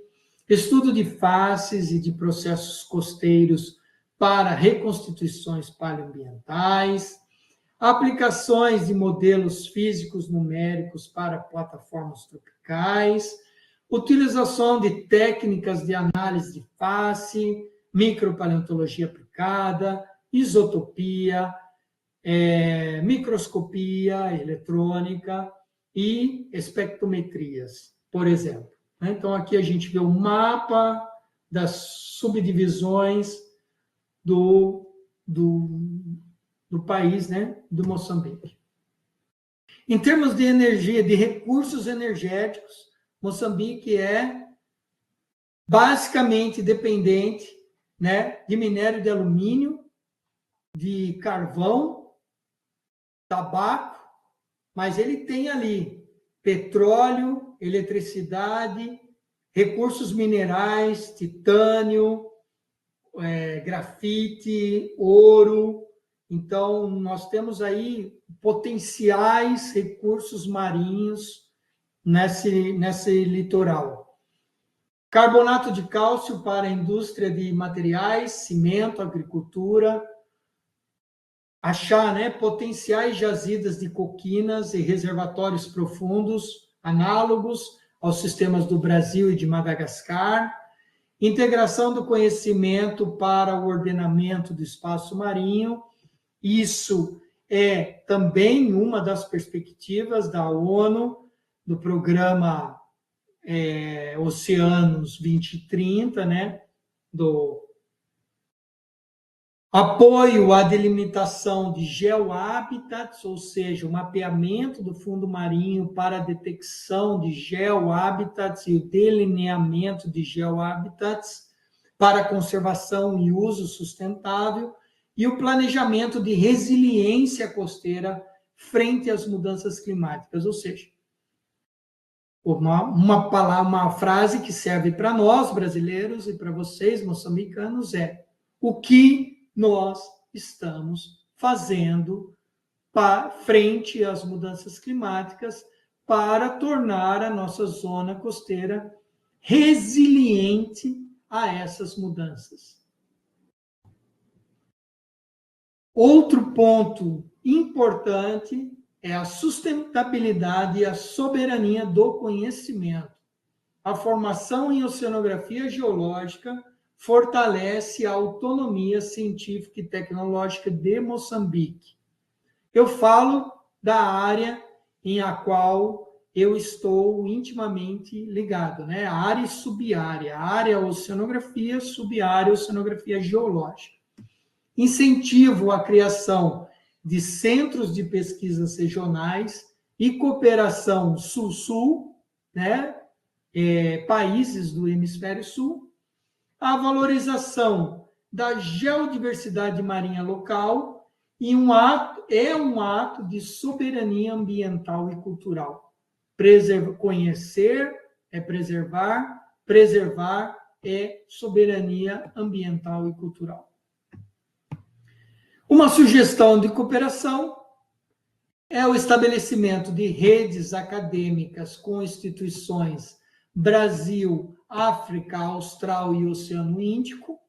estudo de faces e de processos costeiros para reconstituições paleoambientais, aplicações de modelos físicos numéricos para plataformas tropicais, utilização de técnicas de análise de face, micropaleontologia aplicada, isotopia, microscopia eletrônica e espectrometrias, por exemplo. Então, aqui a gente vê o mapa das subdivisões do país, né, do Moçambique. Em termos de energia, de recursos energéticos, Moçambique é basicamente dependente, né, de minério de alumínio, de carvão, tabaco, mas ele tem ali petróleo, eletricidade, recursos minerais, titânio, grafite, ouro. Então, nós temos aí potenciais recursos marinhos nesse litoral. Carbonato de cálcio para a indústria de materiais, cimento, agricultura. Achar, né, potenciais jazidas de coquinas e reservatórios profundos, análogos aos sistemas do Brasil e de Madagascar. Integração do conhecimento para o ordenamento do espaço marinho. Isso é também uma das perspectivas da ONU, do programa Oceanos 2030, né? Do apoio à delimitação de geohabitats, ou seja, o mapeamento do fundo marinho para a detecção de geohabitats e o delineamento de geohabitats para conservação e uso sustentável, e o planejamento de resiliência costeira frente às mudanças climáticas, ou seja, uma frase que serve para nós, brasileiros, e para vocês, moçambicanos, é: o que nós estamos fazendo frente às mudanças climáticas para tornar a nossa zona costeira resiliente a essas mudanças. Outro ponto importante é a sustentabilidade e a soberania do conhecimento. A formação em oceanografia geológica fortalece a autonomia científica e tecnológica de Moçambique. Eu falo da área em a qual eu estou intimamente ligado, né? A área e subárea, a área oceanografia, subárea oceanografia geológica. Incentivo a criação de centros de pesquisas regionais e cooperação sul-sul, né? Países do hemisfério sul, a valorização da geodiversidade marinha local e um ato de soberania ambiental e cultural. Conhecer é preservar, preservar é soberania ambiental e cultural. Uma sugestão de cooperação é o estabelecimento de redes acadêmicas com instituições Brasil, África Austral e Oceano Índico,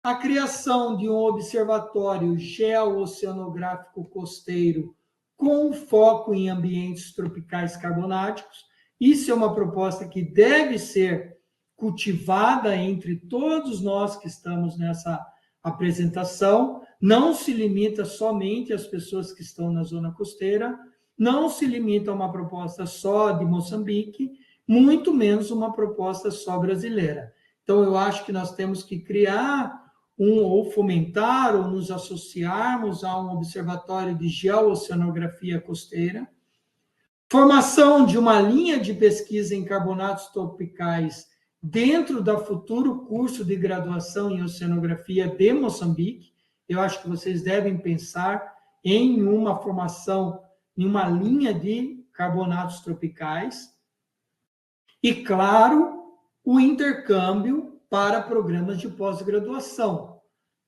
a criação de um observatório geooceanográfico costeiro com foco em ambientes tropicais carbonáticos. Isso é uma proposta que deve ser cultivada entre todos nós que estamos nessa apresentação, não se limita somente às pessoas que estão na zona costeira, não se limita a uma proposta só de Moçambique, muito menos uma proposta só brasileira. Então, eu acho que nós temos que criar ou fomentar, ou nos associarmos a um observatório de geooceanografia costeira, formação de uma linha de pesquisa em carbonatos tropicais dentro da futuro curso de graduação em oceanografia de Moçambique. Eu acho que vocês devem pensar em uma formação, em uma linha de carbonatos tropicais. E, claro, o intercâmbio para programas de pós-graduação.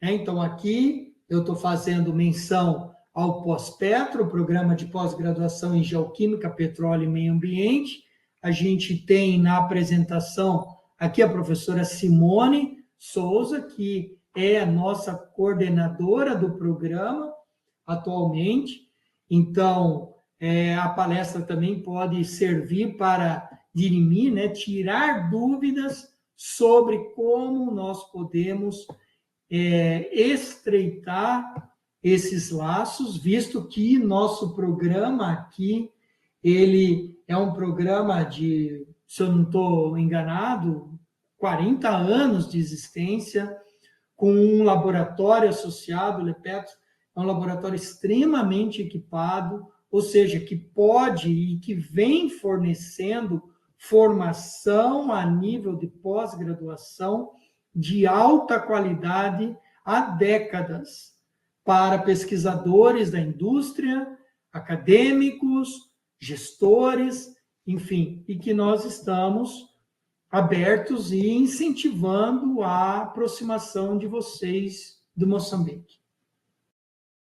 Então, aqui eu estou fazendo menção ao Pós-Petro, programa de pós-graduação em Geoquímica, Petróleo e Meio Ambiente. A gente tem na apresentação aqui a professora Simone Souza, que é a nossa coordenadora do programa atualmente. Então, a palestra também pode servir para dirimir, né, tirar dúvidas sobre como nós podemos estreitar esses laços, visto que nosso programa aqui, ele é um programa de, se eu não estou enganado, 40 anos de existência, com um laboratório associado, o LEPETRO, é um laboratório extremamente equipado, ou seja, que pode e que vem fornecendo formação a nível de pós-graduação de alta qualidade há décadas para pesquisadores da indústria, acadêmicos, gestores, enfim, e que nós estamos abertos e incentivando a aproximação de vocês do Moçambique.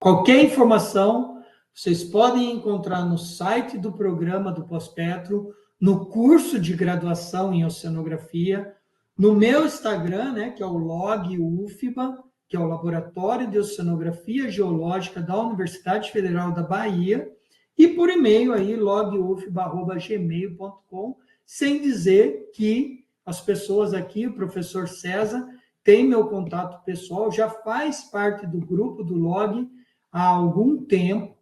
Qualquer informação, vocês podem encontrar no site do programa do Pós-Petro, no curso de graduação em oceanografia, no meu Instagram, né, que é o Log UFBA, que é o Laboratório de Oceanografia Geológica da Universidade Federal da Bahia, e por e-mail aí, logufba@gmail.com, sem dizer que as pessoas aqui, o professor César, tem meu contato pessoal, já faz parte do grupo do Log há algum tempo,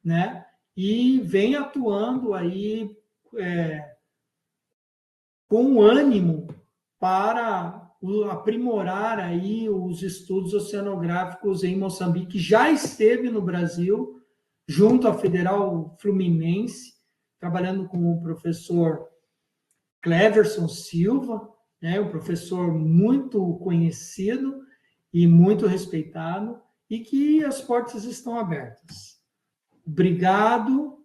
né? E vem atuando aí com ânimo para aprimorar aí os estudos oceanográficos em Moçambique. Já esteve no Brasil, junto à Federal Fluminense, trabalhando com o professor Cleverson Silva, né, um professor muito conhecido e muito respeitado, e que as portas estão abertas. Obrigado